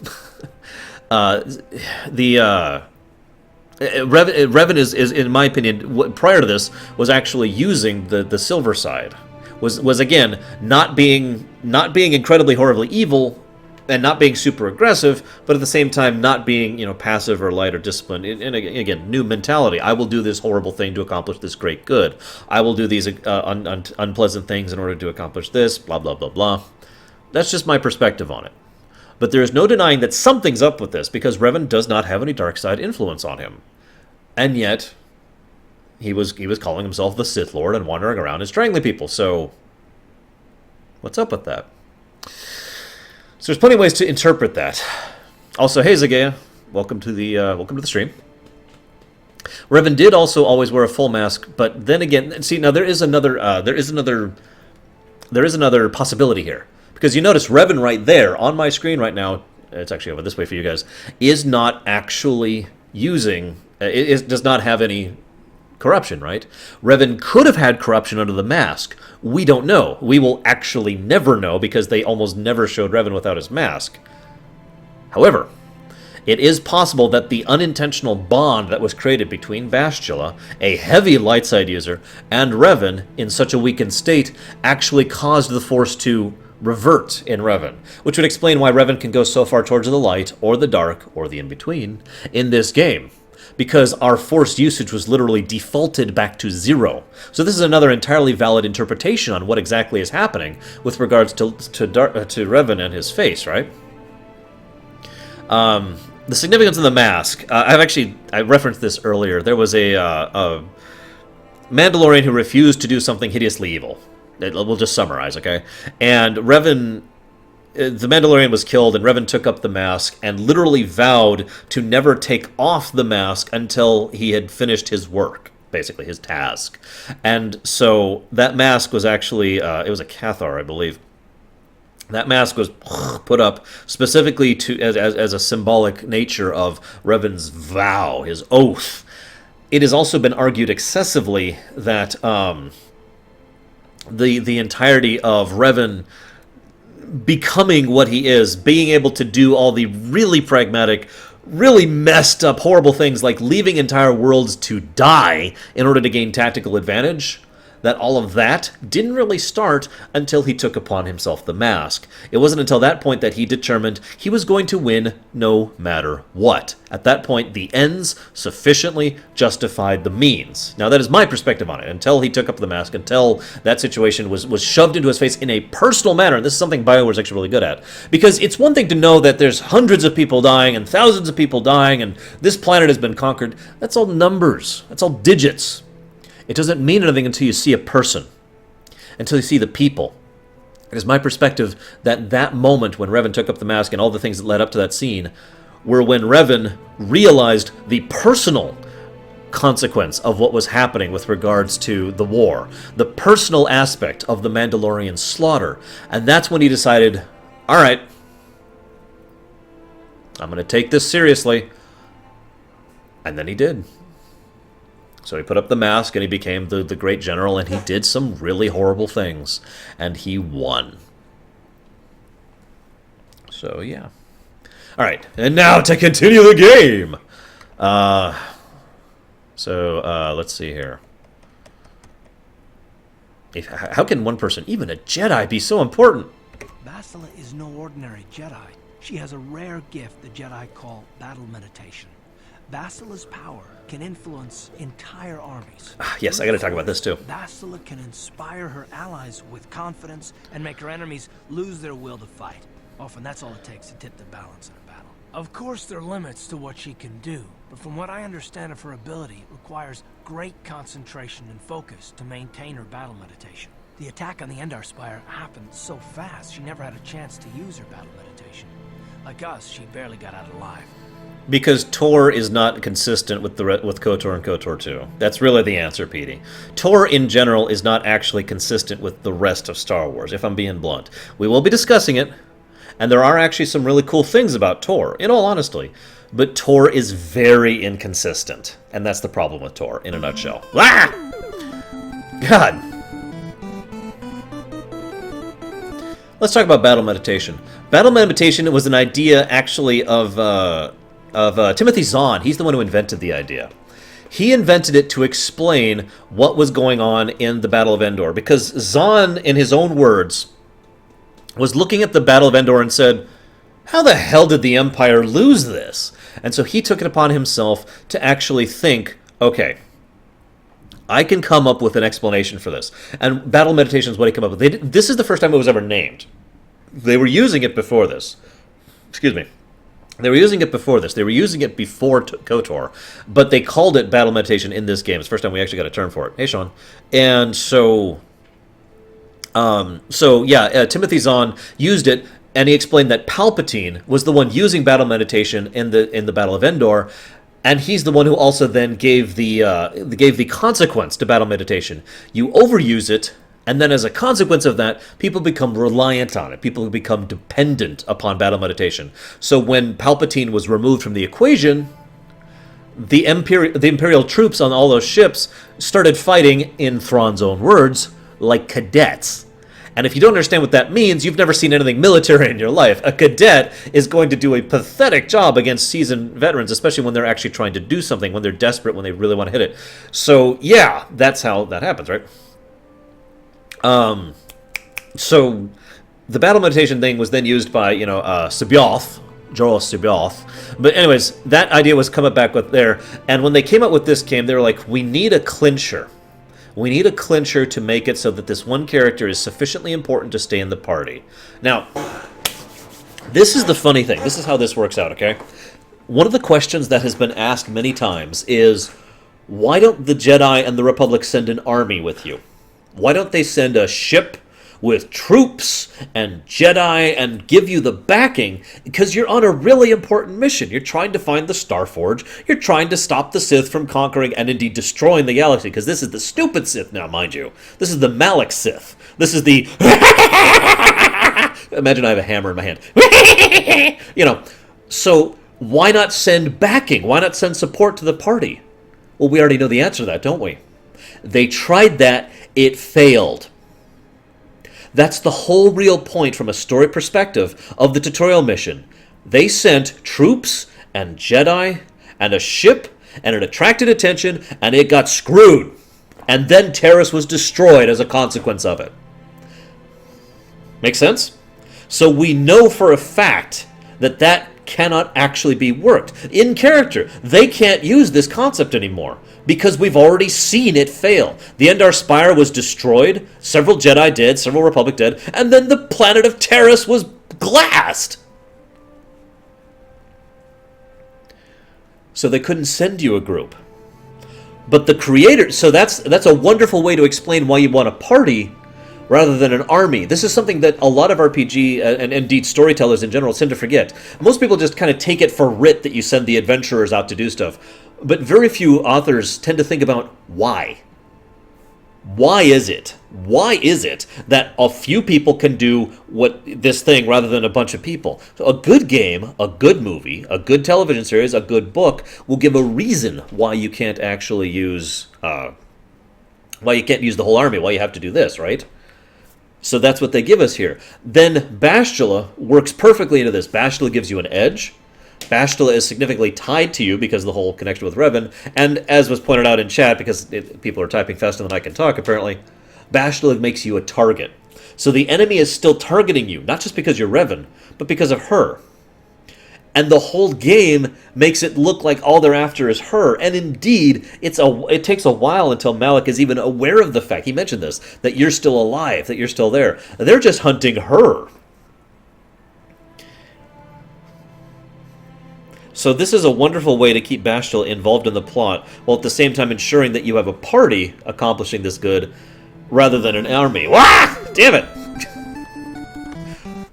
is, in my opinion, prior to this, was actually using the silver side. Was again not being incredibly horribly evil, and not being super aggressive, but at the same time not being passive or light or disciplined. And again, new mentality. I will do this horrible thing to accomplish this great good. I will do these unpleasant things in order to accomplish this. Blah blah blah blah. That's just my perspective on it. But there is no denying that something's up with this, because Revan does not have any dark side influence on him, and yet he was calling himself the Sith Lord and wandering around and strangling people. So what's up with that? So there's plenty of ways to interpret that. Also, hey Zagea, welcome to the stream. Revan did also always wear a full mask, but then again, see, now there is another possibility here, because you notice Revan right there on my screen right now. It's actually over this way for you guys. Is not actually using. It does not have any corruption, right? Revan could have had corruption under the mask. We don't know. We will actually never know, because they almost never showed Revan without his mask. However, it is possible that the unintentional bond that was created between Vastula, a heavy light side user, and Revan in such a weakened state actually caused the Force to revert in Revan, which would explain why Revan can go so far towards the light, or the dark, or the in-between in this game. Because our Force usage was literally defaulted back to 0. So this is another entirely valid interpretation on what exactly is happening with regards to Revan and his face, right? The significance of the mask. I referenced this earlier. There was a Mandalorian who refused to do something hideously evil. We'll just summarize, okay? And Revan... The Mandalorian was killed, and Revan took up the mask and literally vowed to never take off the mask until he had finished his work, basically, his task. And so that mask was actually, it was a KoTOR, I believe. That mask was put up specifically as a symbolic nature of Revan's vow, his oath. It has also been argued excessively that the entirety of Revan becoming what he is, being able to do all the really pragmatic, really messed up, horrible things like leaving entire worlds to die in order to gain tactical advantage, that all of that didn't really start until he took upon himself the mask. It wasn't until that point that he determined he was going to win no matter what. At that point, the ends sufficiently justified the means. Now, that is my perspective on it. Until he took up the mask, until that situation was shoved into his face in a personal manner, and this is something BioWare is actually really good at. Because it's one thing to know that there's hundreds of people dying and thousands of people dying, and this planet has been conquered. That's all numbers. That's all digits. It doesn't mean anything until you see a person, until you see the people. It is my perspective that that moment when Revan took up the mask and all the things that led up to that scene were when Revan realized the personal consequence of what was happening with regards to the war, the personal aspect of the Mandalorian slaughter. And that's when he decided, all right, I'm going to take this seriously. And then he did. So he put up the mask and he became the great general, and he did some really horrible things. And he won. So, yeah. Alright, and now to continue the game! Let's see here. How can one person, even a Jedi, be so important? Bastila is no ordinary Jedi. She has a rare gift the Jedi call battle meditation. Bastila's power can influence entire armies. Yes, I gotta talk about this too. Bastila can inspire her allies with confidence and make her enemies lose their will to fight. Often that's all it takes to tip the balance in a battle. Of course there are limits to what she can do, but from what I understand of her ability, it requires great concentration and focus to maintain her battle meditation. The attack on the Endar Spire happened so fast, she never had a chance to use her battle meditation. Like us, she barely got out alive. Because Tor is not consistent with with KoTOR and KoTOR 2. That's really the answer, Petey. Tor in general is not actually consistent with the rest of Star Wars, if I'm being blunt. We will be discussing it, and there are actually some really cool things about Tor, in all honesty. But Tor is very inconsistent, and that's the problem with Tor, in a nutshell. Ah! God! Let's talk about battle meditation. Battle meditation was an idea, actually, of Timothy Zahn. He's the one who invented the idea. He invented it to explain what was going on in the Battle of Endor, because Zahn, in his own words, was looking at the Battle of Endor and said, how the hell did the Empire lose this? And so he took it upon himself to actually think, okay, I can come up with an explanation for this. And battle meditation is what he came up with. This is the first time it was ever named. They were using it before this. Excuse me. They were using it before this. They were using it before KoTOR, but they called it battle meditation in this game. It's the first time we actually got a term for it. Hey, Sean. And so Timothy Zahn used it, and he explained that Palpatine was the one using battle meditation in the Battle of Endor, and he's the one who also then gave the consequence to battle meditation. You overuse it, and then as a consequence of that, people become reliant on it. People become dependent upon battle meditation. So when Palpatine was removed from the equation, the Imperial troops on all those ships started fighting, in Thrawn's own words, like cadets. And if you don't understand what that means, you've never seen anything military in your life. A cadet is going to do a pathetic job against seasoned veterans, especially when they're actually trying to do something, when they're desperate, when they really want to hit it. So, yeah, that's how that happens, right? So the battle meditation thing was then used by, C'baoth, Jorah C'baoth. But anyways, that idea was coming back with there. And when they came up with this game, they were like, we need a clincher. We need a clincher to make it so that this one character is sufficiently important to stay in the party. Now, this is the funny thing. This is how this works out, okay? One of the questions that has been asked many times is, why don't the Jedi and the Republic send an army with you? Why don't they send a ship with troops and Jedi and give you the backing? Because you're on a really important mission. You're trying to find the Starforge. You're trying to stop the Sith from conquering and indeed destroying the galaxy. Because this is the stupid Sith now, mind you. This is the Malak Sith. This is the... Imagine I have a hammer in my hand. So why not send backing? Why not send support to the party? Well, we already know the answer to that, don't we? They tried that. It failed. That's the whole real point from a story perspective of the tutorial mission. They sent troops and Jedi and a ship, and it attracted attention, and it got screwed. And then Taris was destroyed as a consequence of it. Make sense? So we know for a fact that that cannot actually be worked. In character, they can't use this concept anymore because we've already seen it fail. The Endar Spire was destroyed, several Jedi did, several Republic did, and then the planet of Taris was glassed. So they couldn't send you a group. But the creator, so that's a wonderful way to explain why you want a party rather than an army. This is something that a lot of RPG and indeed storytellers in general tend to forget. Most people just kind of take it for writ that you send the adventurers out to do stuff. But very few authors tend to think about why. Why is it? Why is it that a few people can do this thing rather than a bunch of people? So a good game, a good movie, a good television series, a good book will give a reason why you can't actually use the whole army, why you have to do this, right? So that's what they give us here. Then Bastila works perfectly into this. Bastila gives you an edge. Bastila is significantly tied to you because of the whole connection with Revan. And as was pointed out in chat, because people are typing faster than I can talk apparently, Bastila makes you a target. So the enemy is still targeting you, not just because you're Revan, but because of her. And the whole game makes it look like all they're after is her. And indeed, it takes a while until Malak is even aware of the fact, he mentioned this, that you're still alive, that you're still there. They're just hunting her. So this is a wonderful way to keep Bastila involved in the plot, while at the same time ensuring that you have a party accomplishing this good, rather than an army. Wah! Damn it!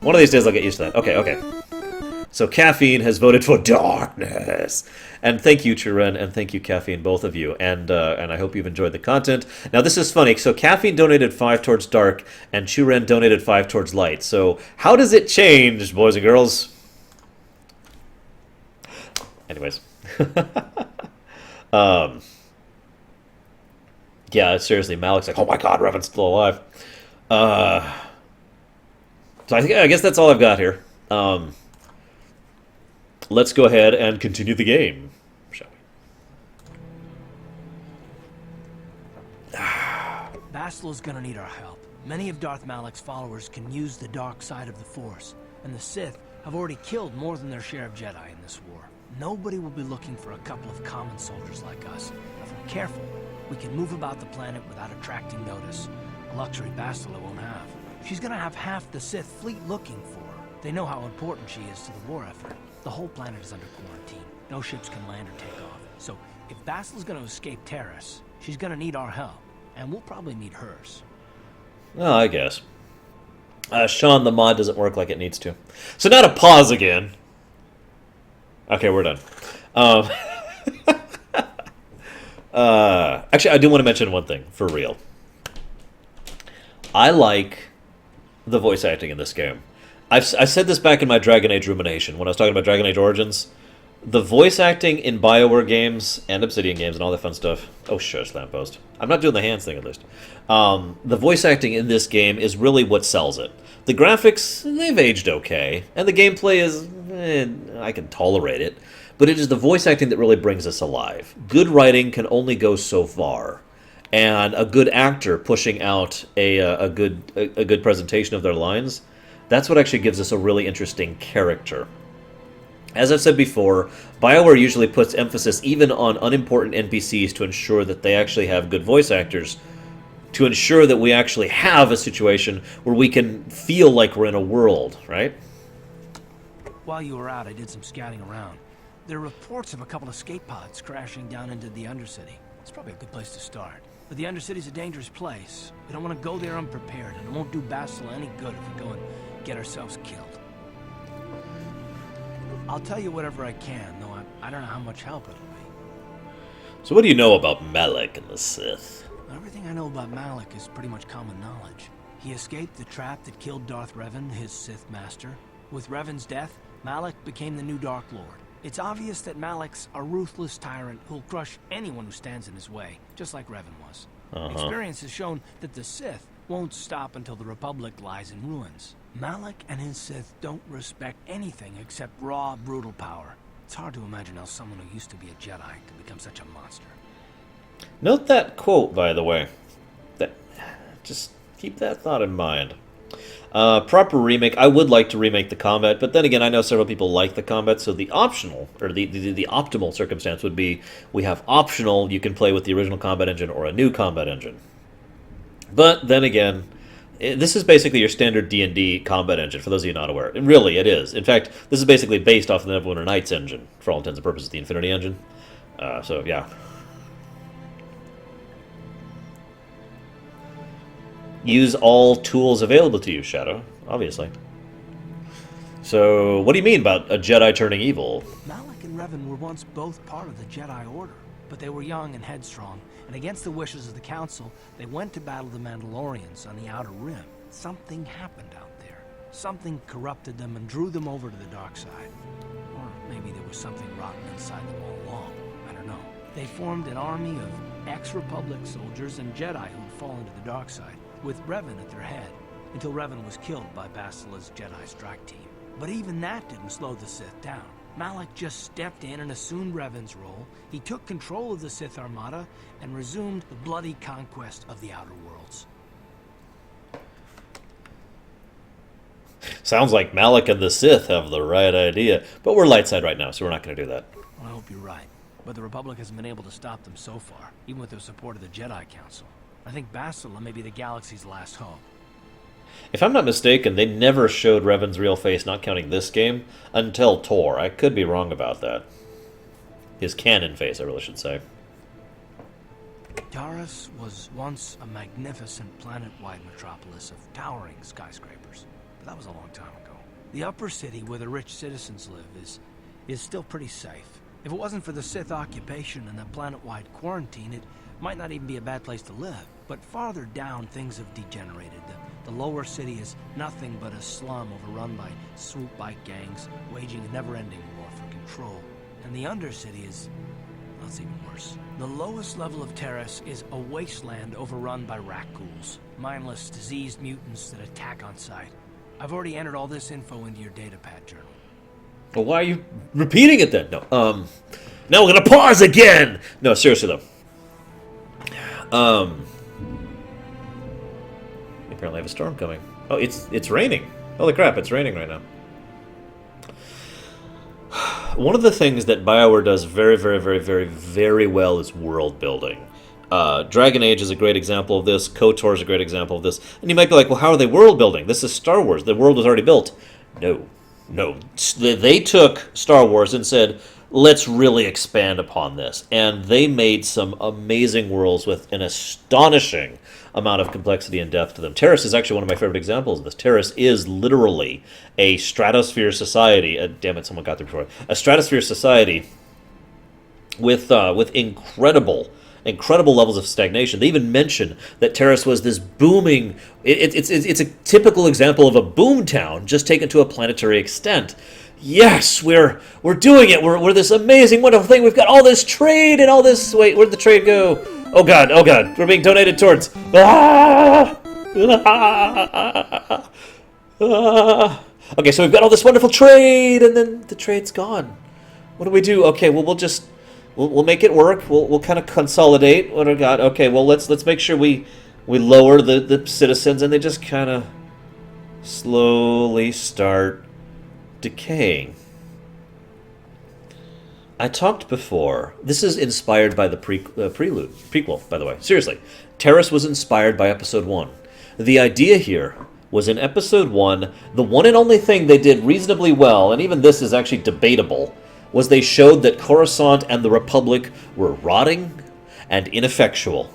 One of these days I'll get used to that. Okay. So Caffeine has voted for darkness. And thank you, Chiren, and thank you, Caffeine, both of you. And I hope you've enjoyed the content. Now, this is funny. So Caffeine donated 5 towards dark, and Chiren donated 5 towards light. So how does it change, boys and girls? Anyways. Yeah, seriously, Malik's like, oh my god, Revan's still alive. So I guess that's all I've got here. Let's go ahead and continue the game, shall we? Bastila's gonna need our help. Many of Darth Malak's followers can use the dark side of the Force, and the Sith have already killed more than their share of Jedi in this war. Nobody will be looking for a couple of common soldiers like us. If we're careful, we can move about the planet without attracting notice, a luxury Bastila won't have. She's gonna have half the Sith fleet looking for her. They know how important she is to the war effort. The whole planet is under quarantine. No ships can land or take off. So, if Bastila's gonna escape Taris, she's gonna need our help. And we'll probably need hers. Oh, I guess. Sean, the mod doesn't work like it needs to. So now to pause again. Okay, we're done. Actually, I do want to mention one thing, for real. I like the voice acting in this game. I said this back in my Dragon Age rumination, when I was talking about Dragon Age Origins. The voice acting in BioWare games and Obsidian games and all that fun stuff... Oh, shush, Lamppost. I'm not doing the hands thing, at least. The voice acting in this game is really what sells it. The graphics, they've aged okay. And the gameplay is... I can tolerate it. But it is the voice acting that really brings us alive. Good writing can only go so far. And a good actor pushing out a good presentation of their lines... That's what actually gives us a really interesting character. As I've said before, BioWare usually puts emphasis even on unimportant NPCs to ensure that they actually have good voice actors, to ensure that we actually have a situation where we can feel like we're in a world, right? While you were out, I did some scouting around. There are reports of a couple of escape pods crashing down into the Undercity. It's probably a good place to start. But the Undercity's a dangerous place. We don't want to go there unprepared, and it won't do Bastila any good if we go and get ourselves killed. I'll tell you whatever I can, though I don't know how much help it'll be. So what do you know about Malak and the Sith? Everything I know about Malak is pretty much common knowledge. He escaped the trap that killed Darth Revan, his Sith master. With Revan's death, Malak became the new Dark Lord. It's obvious that Malak's a ruthless tyrant who'll crush anyone who stands in his way, just like Revan was. Experience has shown that the Sith won't stop until the Republic lies in ruins. Malak and his Sith don't respect anything except raw, brutal power. It's hard to imagine how someone who used to be a Jedi could become such a monster. Note that quote, by the way. Just keep that thought in mind. Proper remake. I would like to remake the combat, but then again, I know several people like the combat, so the optional, or the optimal circumstance would be we have optional, you can play with the original combat engine or a new combat engine. But then again, this is basically your standard D&D combat engine, for those of you not aware. And really, it is. In fact, this is basically based off the Neverwinter Nights engine, for all intents and purposes, the Infinity engine. So, yeah. Use all tools available to you, Shadow, obviously. So, what do you mean about a Jedi turning evil? Malak and Revan were once both part of the Jedi Order, but they were young and headstrong, and against the wishes of the Council, they went to battle the Mandalorians on the Outer Rim. Something happened out there. Something corrupted them and drew them over to the dark side. Or maybe there was something rotten inside them all along. I don't know. They formed an army of ex-Republic soldiers and Jedi who'd fallen to the dark side, with Revan at their head, until Revan was killed by Bastila's Jedi strike team. But even that didn't slow the Sith down. Malak just stepped in and assumed Revan's role. He took control of the Sith Armada and resumed the bloody conquest of the Outer Worlds. Sounds like Malik and the Sith have the right idea. But we're light side right now, so we're not going to do that. Well, I hope you're right. But the Republic hasn't been able to stop them so far, even with the support of the Jedi Council. I think Bastila may be the galaxy's last hope. If I'm not mistaken, they never showed Revan's real face, not counting this game, until Tor. I could be wrong about that. His canon face, I really should say. Taris was once a magnificent planet-wide metropolis of towering skyscrapers. But that was a long time ago. The upper city where the rich citizens live is still pretty safe. If it wasn't for the Sith occupation and the planet-wide quarantine, it might not even be a bad place to live. But farther down, things have degenerated. The lower city is nothing but a slum overrun by swoop bike gangs, waging a never-ending war for control. And the undercity is... well, it's even worse. The lowest level of Taris is a wasteland overrun by rak-ghouls. Mindless, diseased mutants that attack on sight. I've already entered all this info into your datapad journal. Well, why are you repeating it then? No, now we're gonna pause again! No, seriously though. Apparently I have a storm coming. Oh, it's raining. Holy crap, it's raining right now. One of the things that BioWare does very, very, very, very, very well is world building. Dragon Age is a great example of this. KoTOR is a great example of this. And you might be like, well, how are they world building? This is Star Wars. The world was already built. No. They took Star Wars and said, let's really expand upon this. And they made some amazing worlds with an astonishing amount of complexity and depth to them. Taris is actually one of my favorite examples of this. Taris is literally a stratosphere society. Damn it, someone got there before. A stratosphere society with incredible levels of stagnation. They even mention that Taris was this booming... It's a typical example of a boom town, just taken to a planetary extent. Yes, we're doing it. We're this amazing, wonderful thing. We've got all this trade and all this... Wait, where'd the trade go? Oh god, we're being donated towards... Okay, so we've got all this wonderful trade, and then the trade's gone. What do we do? Okay, well, we'll make it work. We'll kind of consolidate what I got. Okay, well, let's make sure we lower the citizens, and they just kind of slowly start decaying. I talked before. This is inspired by the prequel, by the way. Seriously, Taris was inspired by Episode 1. The idea here was in Episode 1, the one and only thing they did reasonably well, and even this is actually debatable, was they showed that Coruscant and the Republic were rotting and ineffectual.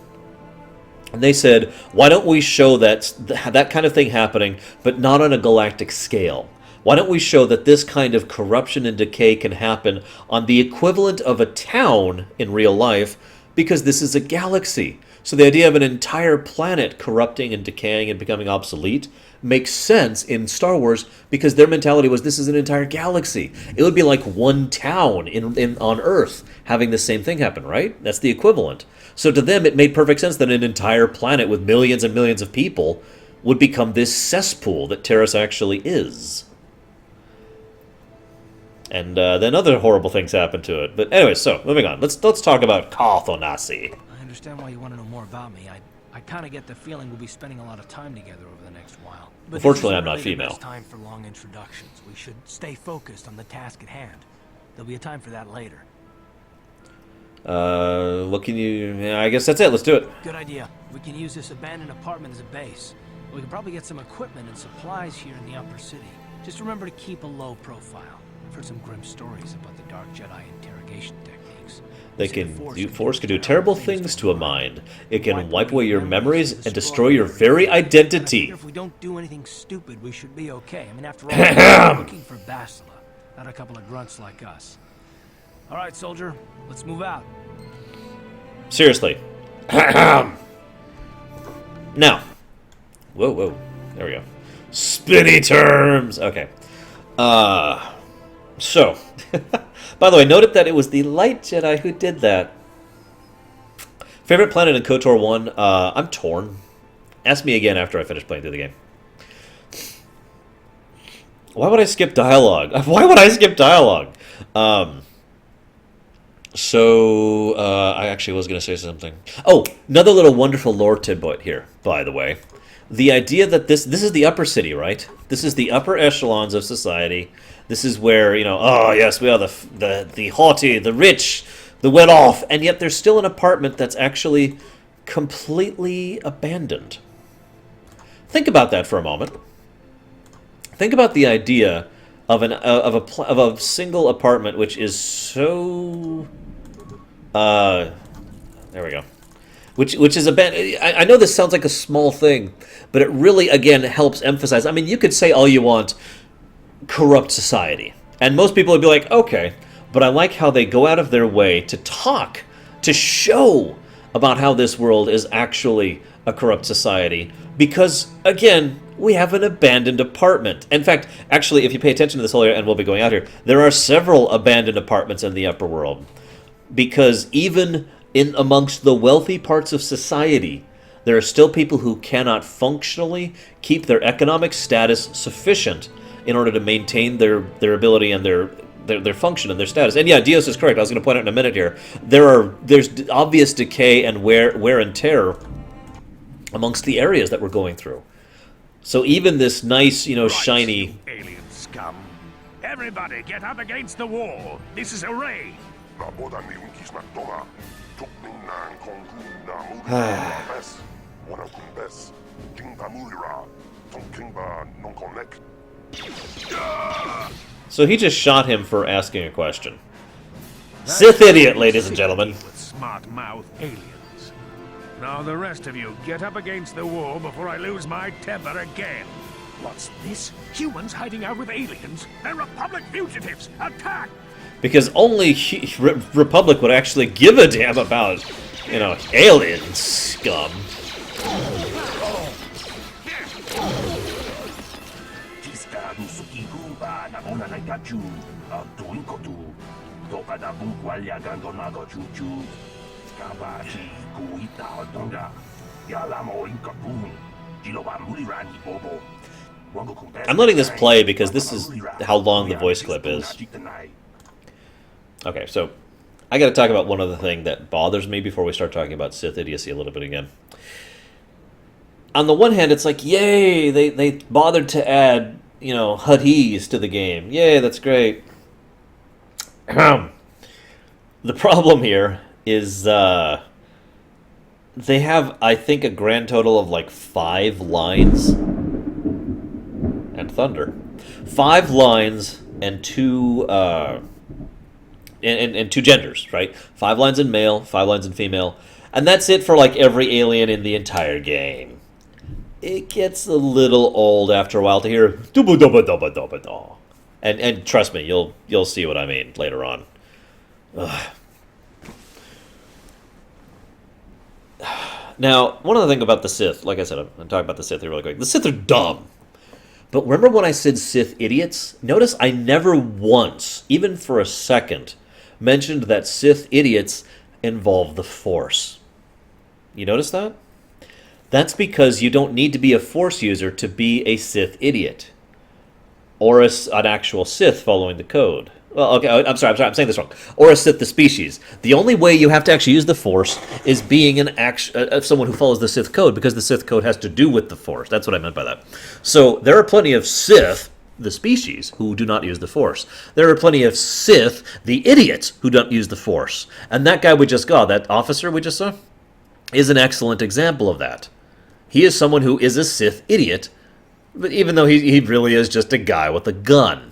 And they said, why don't we show that kind of thing happening, but not on a galactic scale? Why don't we show that this kind of corruption and decay can happen on the equivalent of a town in real life, because this is a galaxy. So the idea of an entire planet corrupting and decaying and becoming obsolete makes sense in Star Wars, because their mentality was this is an entire galaxy. It would be like one town on Earth having the same thing happen, right? That's the equivalent. So to them, it made perfect sense that an entire planet with millions and millions of people would become this cesspool that Taris actually is. And then other horrible things happen to it. But anyway, so moving on. Let's talk about KoTOR. I understand why you want to know more about me. I kind of get the feeling we'll be spending a lot of time together over the next while. But unfortunately, I'm not really female. The best time for long introductions. We should stay focused on the task at hand. There'll be a time for that later. What can you... Yeah, I guess that's it. Let's do it. Good idea. We can use this abandoned apartment as a base. We can probably get some equipment and supplies here in the upper city. Just remember to keep a low profile. I've heard some grim stories about the Dark Jedi interrogation techniques. Force can do terrible things to a mind. It can wipe away your memories and destroy your very identity. If we don't do anything stupid, we should be okay. I mean, after all, we're looking for Bastila, not a couple of grunts like us. All right, soldier, let's move out. Seriously. Now. Whoa. There we go. Spinny terms. Okay. So, by the way, noted that it was the Light Jedi who did that. Favorite planet in KoTOR 1? I'm torn. Ask me again after I finish playing through the game. Why would I skip dialogue? So, I actually was going to say something. Oh, another little wonderful lore tidbit here, by the way. The idea that this is the upper city, right? This is the upper echelons of society. This is where, oh, yes, we are the haughty, the rich, the well-off, and yet there's still an apartment that's actually completely abandoned. Think about that for a moment. Think about the idea of a single apartment which is so there we go. Which is I know this sounds like a small thing, but it really again helps emphasize. I mean, you could say all you want, corrupt society, and most people would be like, okay, but I like how they go out of their way to talk, to show about how this world is actually a corrupt society, because again, we have an abandoned apartment. In fact, actually, if you pay attention to this whole area, and we'll be going out here, there are several abandoned apartments in the upper world. Because even in amongst the wealthy parts of society, there are still people who cannot functionally keep their economic status sufficient in order to maintain their ability and their function and their status. And yeah, Dios is correct. I was going to point out in a minute here. There's obvious decay and wear and tear amongst the areas that we're going through. So even this nice, shiny... Alien scum. Everybody get up against the wall. This is a raid. So he just shot him for asking a question. Sith idiot, ladies and gentlemen. With smart mouth aliens. Now the rest of you get up against the wall before I lose my temper again. What's this? Humans hiding out with aliens? They're Republic fugitives! Attack! Because only Republic would actually give a damn about, alien scum. I'm letting this play because this is how long the voice clip is. Okay, so I got to talk about one other thing that bothers me before we start talking about Sith idiocy a little bit again. On the one hand, it's like, yay, they bothered to add, Huttese to the game. Yay, that's great. The problem here is they have, I think, a grand total of like 5 lines and thunder. 5 lines and 2 and 2 genders, right? 5 lines in male, 5 lines in female, and that's it for like every alien in the entire game. It gets a little old after a while to hear dubba dubba dubba dubba da. And trust me, you'll see what I mean later on. Ugh. Now, one other thing about the Sith, like I said, I'm talking about the Sith here really quick. The Sith are dumb. But remember when I said Sith idiots? Notice I never once, even for a second, mentioned that Sith idiots involve the Force. You notice that? That's because you don't need to be a Force user to be a Sith idiot. Or an actual Sith following the code. Well, okay, I'm sorry, I'm saying this wrong. Or a Sith the species. The only way you have to actually use the Force is being someone who follows the Sith code, because the Sith code has to do with the Force. That's what I meant by that. So there are plenty of Sith, the species, who do not use the Force. There are plenty of Sith, the idiots, who don't use the Force. And that guy we just got, that officer we just saw, is an excellent example of that. He is someone who is a Sith idiot, but even though he really is just a guy with a gun.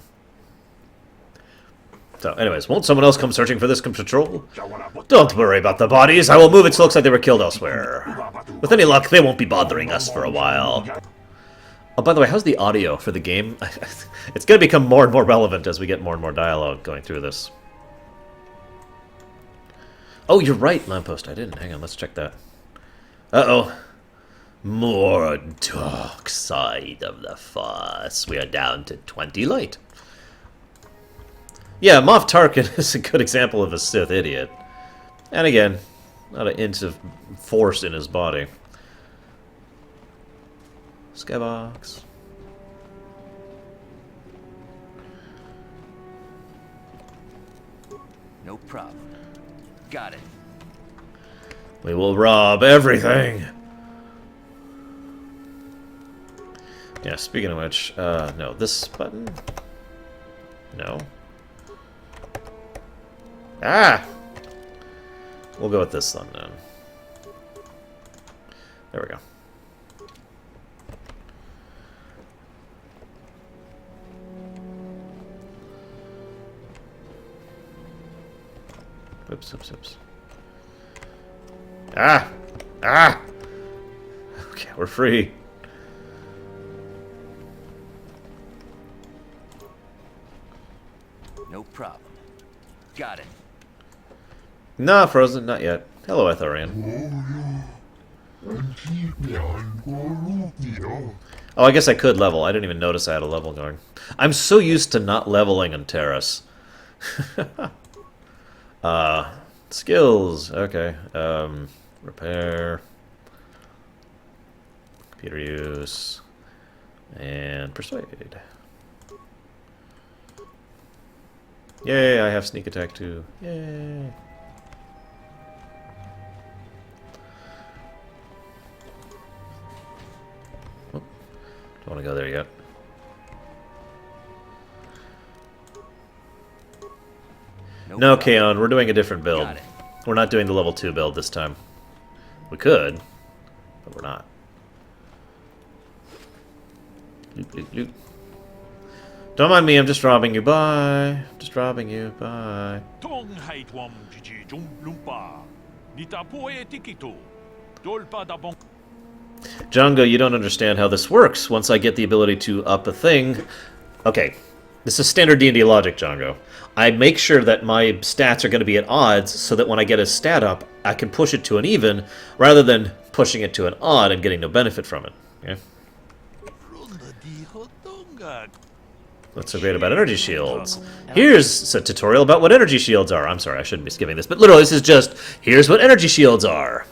So, anyways, won't someone else come searching for this patrol? Don't worry about the bodies. I will move it so it looks like they were killed elsewhere. With any luck, they won't be bothering us for a while. Oh, by the way, how's the audio for the game? It's going to become more and more relevant as we get more and more dialogue going through this. Oh, you're right, lamppost. I didn't. Hang on, let's check that. Uh-oh. More dark side of the Force. We are down to 20 light. Yeah, Moff Tarkin is a good example of a Sith idiot. And again, not an inch of Force in his body. Skybox. No problem. Got it. We will rob everything. Yeah, speaking of which, no, this button? No. Ah! We'll go with this one then. There we go. Oops, oops, oops. Ah! Ah! Okay, we're free. No problem. Got it. Nah, Frozen, not yet. Hello, Ethorian. Oh, I guess I could level. I didn't even notice I had a level going. I'm so used to not leveling in Taris. Skills. Okay. Repair. Computer use. And persuade. Yay, I have sneak attack too. Yay. Oh, don't want to go there yet. No, Kaon, we're doing a different build. We're not doing the level 2 build this time. We could, but we're not. Loop, loop, loop. Don't mind me, I'm just robbing you. Bye. Just robbing you. Bye. Django, you don't understand how this works. Once I get the ability to up a thing... Okay, this is standard D&D logic, Django. I make sure that my stats are going to be at odds so that when I get a stat up, I can push it to an even, rather than pushing it to an odd and getting no benefit from it. Okay? What's so great about energy shields? Here's a tutorial about what energy shields are. I'm sorry, I shouldn't be skipping this, but literally this is just, here's what energy shields are.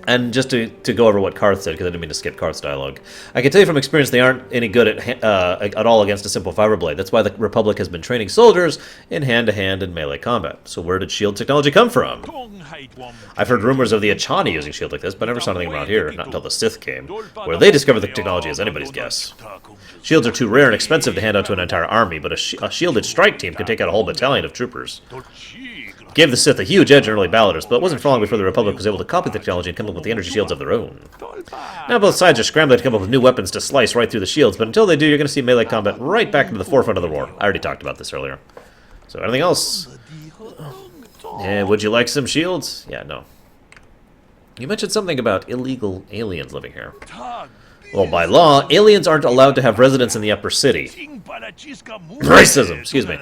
And just to go over what Karth said, because I didn't mean to skip Karth's dialogue, I can tell you from experience they aren't any good at all against a simple fiber blade. That's why the Republic has been training soldiers in hand-to-hand and melee combat. So where did shield technology come from? I've heard rumors of the Achani using shield like this, but never saw anything around here, not until the Sith came. Where they discovered the technology is anybody's guess. Shields are too rare and expensive to hand out to an entire army, but a shielded strike team could take out a whole battalion of troopers. Gave the Sith a huge edge in early battles, but it wasn't for long before the Republic was able to copy the technology and come up with the energy shields of their own. Now both sides are scrambling to come up with new weapons to slice right through the shields, but until they do, you're going to see melee combat right back into the forefront of the war. I already talked about this earlier. So, anything else? Would you like some shields? Yeah, no. You mentioned something about illegal aliens living here. Well, by law, aliens aren't allowed to have residence in the upper city. Racism, excuse me.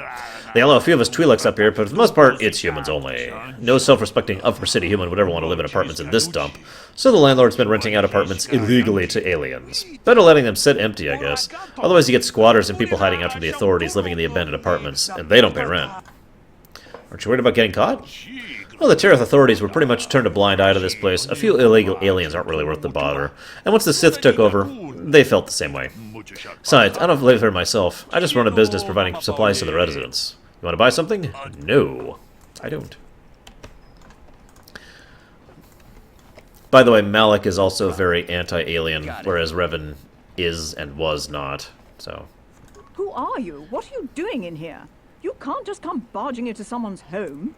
They allow a few of us Twi'leks up here, but for the most part, it's humans only. No self-respecting upper city human would ever want to live in apartments in this dump, so the landlord's been renting out apartments illegally to aliens. Better letting them sit empty, I guess. Otherwise you get squatters and people hiding out from the authorities living in the abandoned apartments, and they don't pay rent. Aren't you worried about getting caught? Well, the Tarith authorities were pretty much turned a blind eye to this place. A few illegal aliens aren't really worth the bother. And once the Sith took over, they felt the same way. Besides, I don't live here myself. I just run a business providing supplies to the residents. You want to buy something? No, I don't. By the way, Malik is also very anti-alien, whereas Revan is and was not, so... Who are you? What are you doing in here? You can't just come barging into someone's home.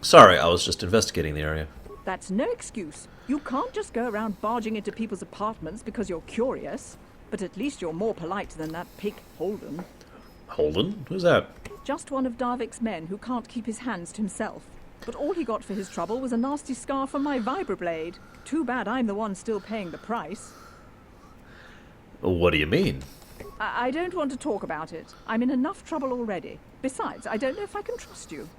Sorry, I was just investigating the area. That's no excuse. You can't just go around barging into people's apartments because you're curious. But at least you're more polite than that pig Holden. Holden? Who's that? Just one of Darvik's men who can't keep his hands to himself. But all he got for his trouble was a nasty scar from my vibroblade. Too bad I'm the one still paying the price. What do you mean? I don't want to talk about it. I'm in enough trouble already. Besides, I don't know if I can trust you.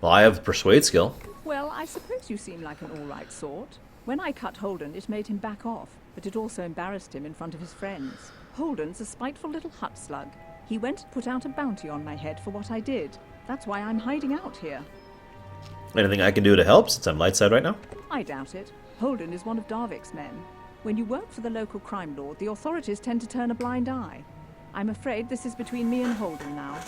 Well, I have persuade skill. Well, I suppose you seem like an all-right sort. When I cut Holden, it made him back off, but it also embarrassed him in front of his friends. Holden's a spiteful little hut slug. He went and put out a bounty on my head for what I did. That's why I'm hiding out here. Anything I can do to help, since I'm light side right now? I doubt it. Holden is one of Darvik's men. When you work for the local crime lord, the authorities tend to turn a blind eye. I'm afraid this is between me and Holden now.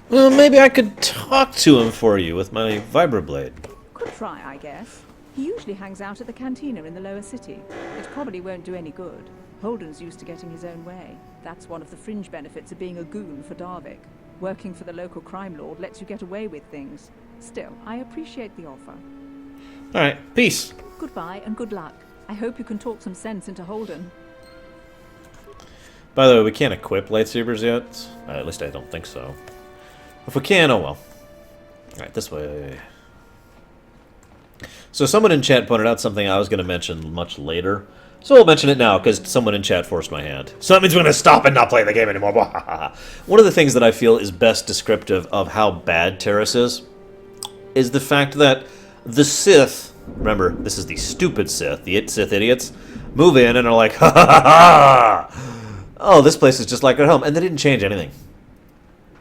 Well, maybe I could talk to him for you with my vibroblade. Could try, I guess. He usually hangs out at the cantina in the lower city. It probably won't do any good. Holden's used to getting his own way. That's one of the fringe benefits of being a goon for Darvik. Working for the local crime lord lets you get away with things. Still, I appreciate the offer. Alright, peace. Goodbye and good luck. I hope you can talk some sense into Holden. By the way, we can't equip lightsabers yet. At least I don't think so. If we can, oh well. Alright, this way. So someone in chat pointed out something I was going to mention much later. So we'll mention it now, because someone in chat forced my hand. So that means we're going to stop and not play the game anymore. One of the things that I feel is best descriptive of how bad Taris is the fact that the Sith, remember, this is the stupid Sith, the Sith idiots, move in and are like, ha ha ha ha! Oh, this place is just like at home. And they didn't change anything.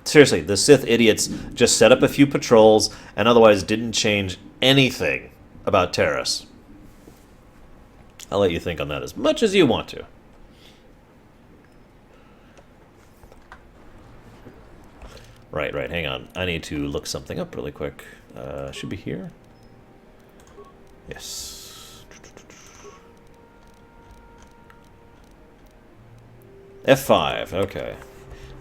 Seriously, the Sith idiots just set up a few patrols and otherwise didn't change anything about Taris. I'll let you think on that as much as you want to. Right, hang on. I need to look something up really quick. Should be here. Yes. F5, okay.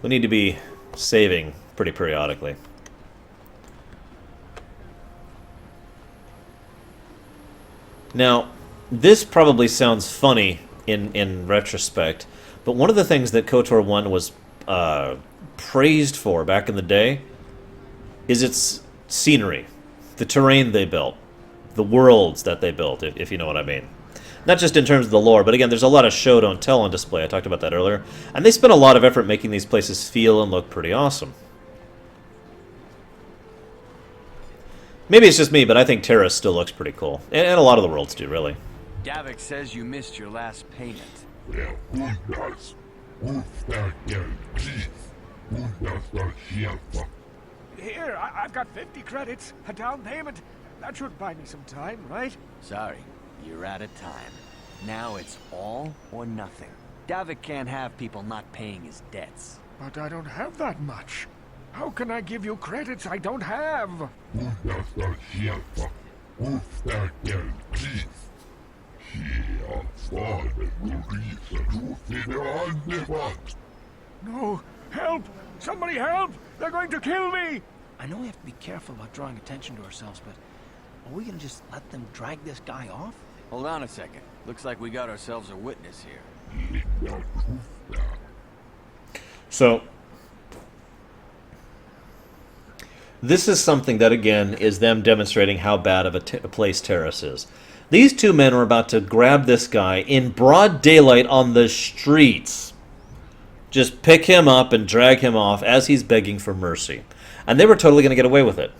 We need to be saving pretty periodically. Now, this probably sounds funny in retrospect, but one of the things that KoTOR 1 was praised for back in the day is its scenery, the terrain they built, the worlds that they built, if you know what I mean. Not just in terms of the lore, but again, there's a lot of show don't tell on display. I talked about that earlier. And they spent a lot of effort making these places feel and look pretty awesome. Maybe it's just me, but I think Taris still looks pretty cool. And a lot of the worlds do, really. Davik says you missed your last payment. Here, I've got 50 credits, a down payment. That should buy me some time, right? Sorry, you're out of time. Now it's all or nothing. Davik can't have people not paying his debts. But I don't have that much. How can I give you credits I don't have? No! Help! Somebody help! They're going to kill me! I know we have to be careful about drawing attention to ourselves, but are we gonna just let them drag this guy off? Hold on a second. Looks like we got ourselves a witness here. So, this is something that, again, is them demonstrating how bad of a place Taris is. These two men are about to grab this guy in broad daylight on the streets. Just pick him up and drag him off as he's begging for mercy. And they were totally going to get away with it.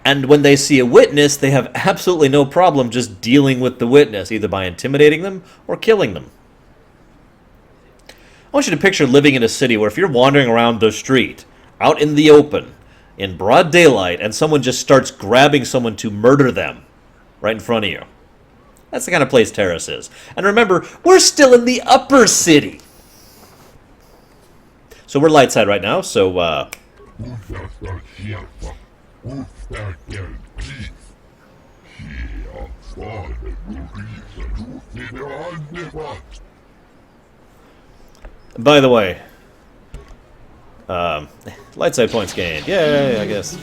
And when they see a witness, they have absolutely no problem just dealing with the witness, either by intimidating them or killing them. I want you to picture living in a city where if you're wandering around the street, out in the open, in broad daylight, and someone just starts grabbing someone to murder them right in front of you. That's the kind of place Taris is. And remember, we're still in the upper city. So we're light side right now, so, by the way, light side points gained. Yay, I guess.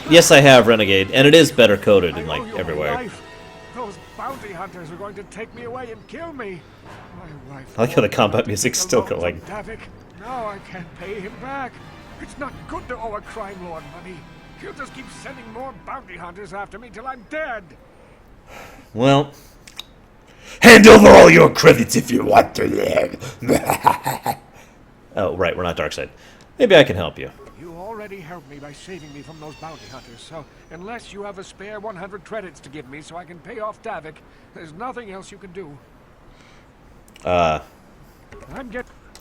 Yes, I have Renegade, and it is better coded in, like, everywhere. Those bounty hunters are going to take me away and kill me. My wife. I like how the combat music's still going. Davik. Now I can't pay him back. It's not good to owe a crime lord money. He'll just keep sending more bounty hunters after me till I'm dead. Well, hand over all your credits if you want to live. Oh, right, we're not Darkseid. Maybe I can help you. You already helped me by saving me from those bounty hunters, so unless you have a spare 100 credits to give me so I can pay off Davik, there's nothing else you can do.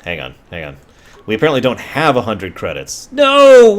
Hang on. We apparently don't have 100 credits. No!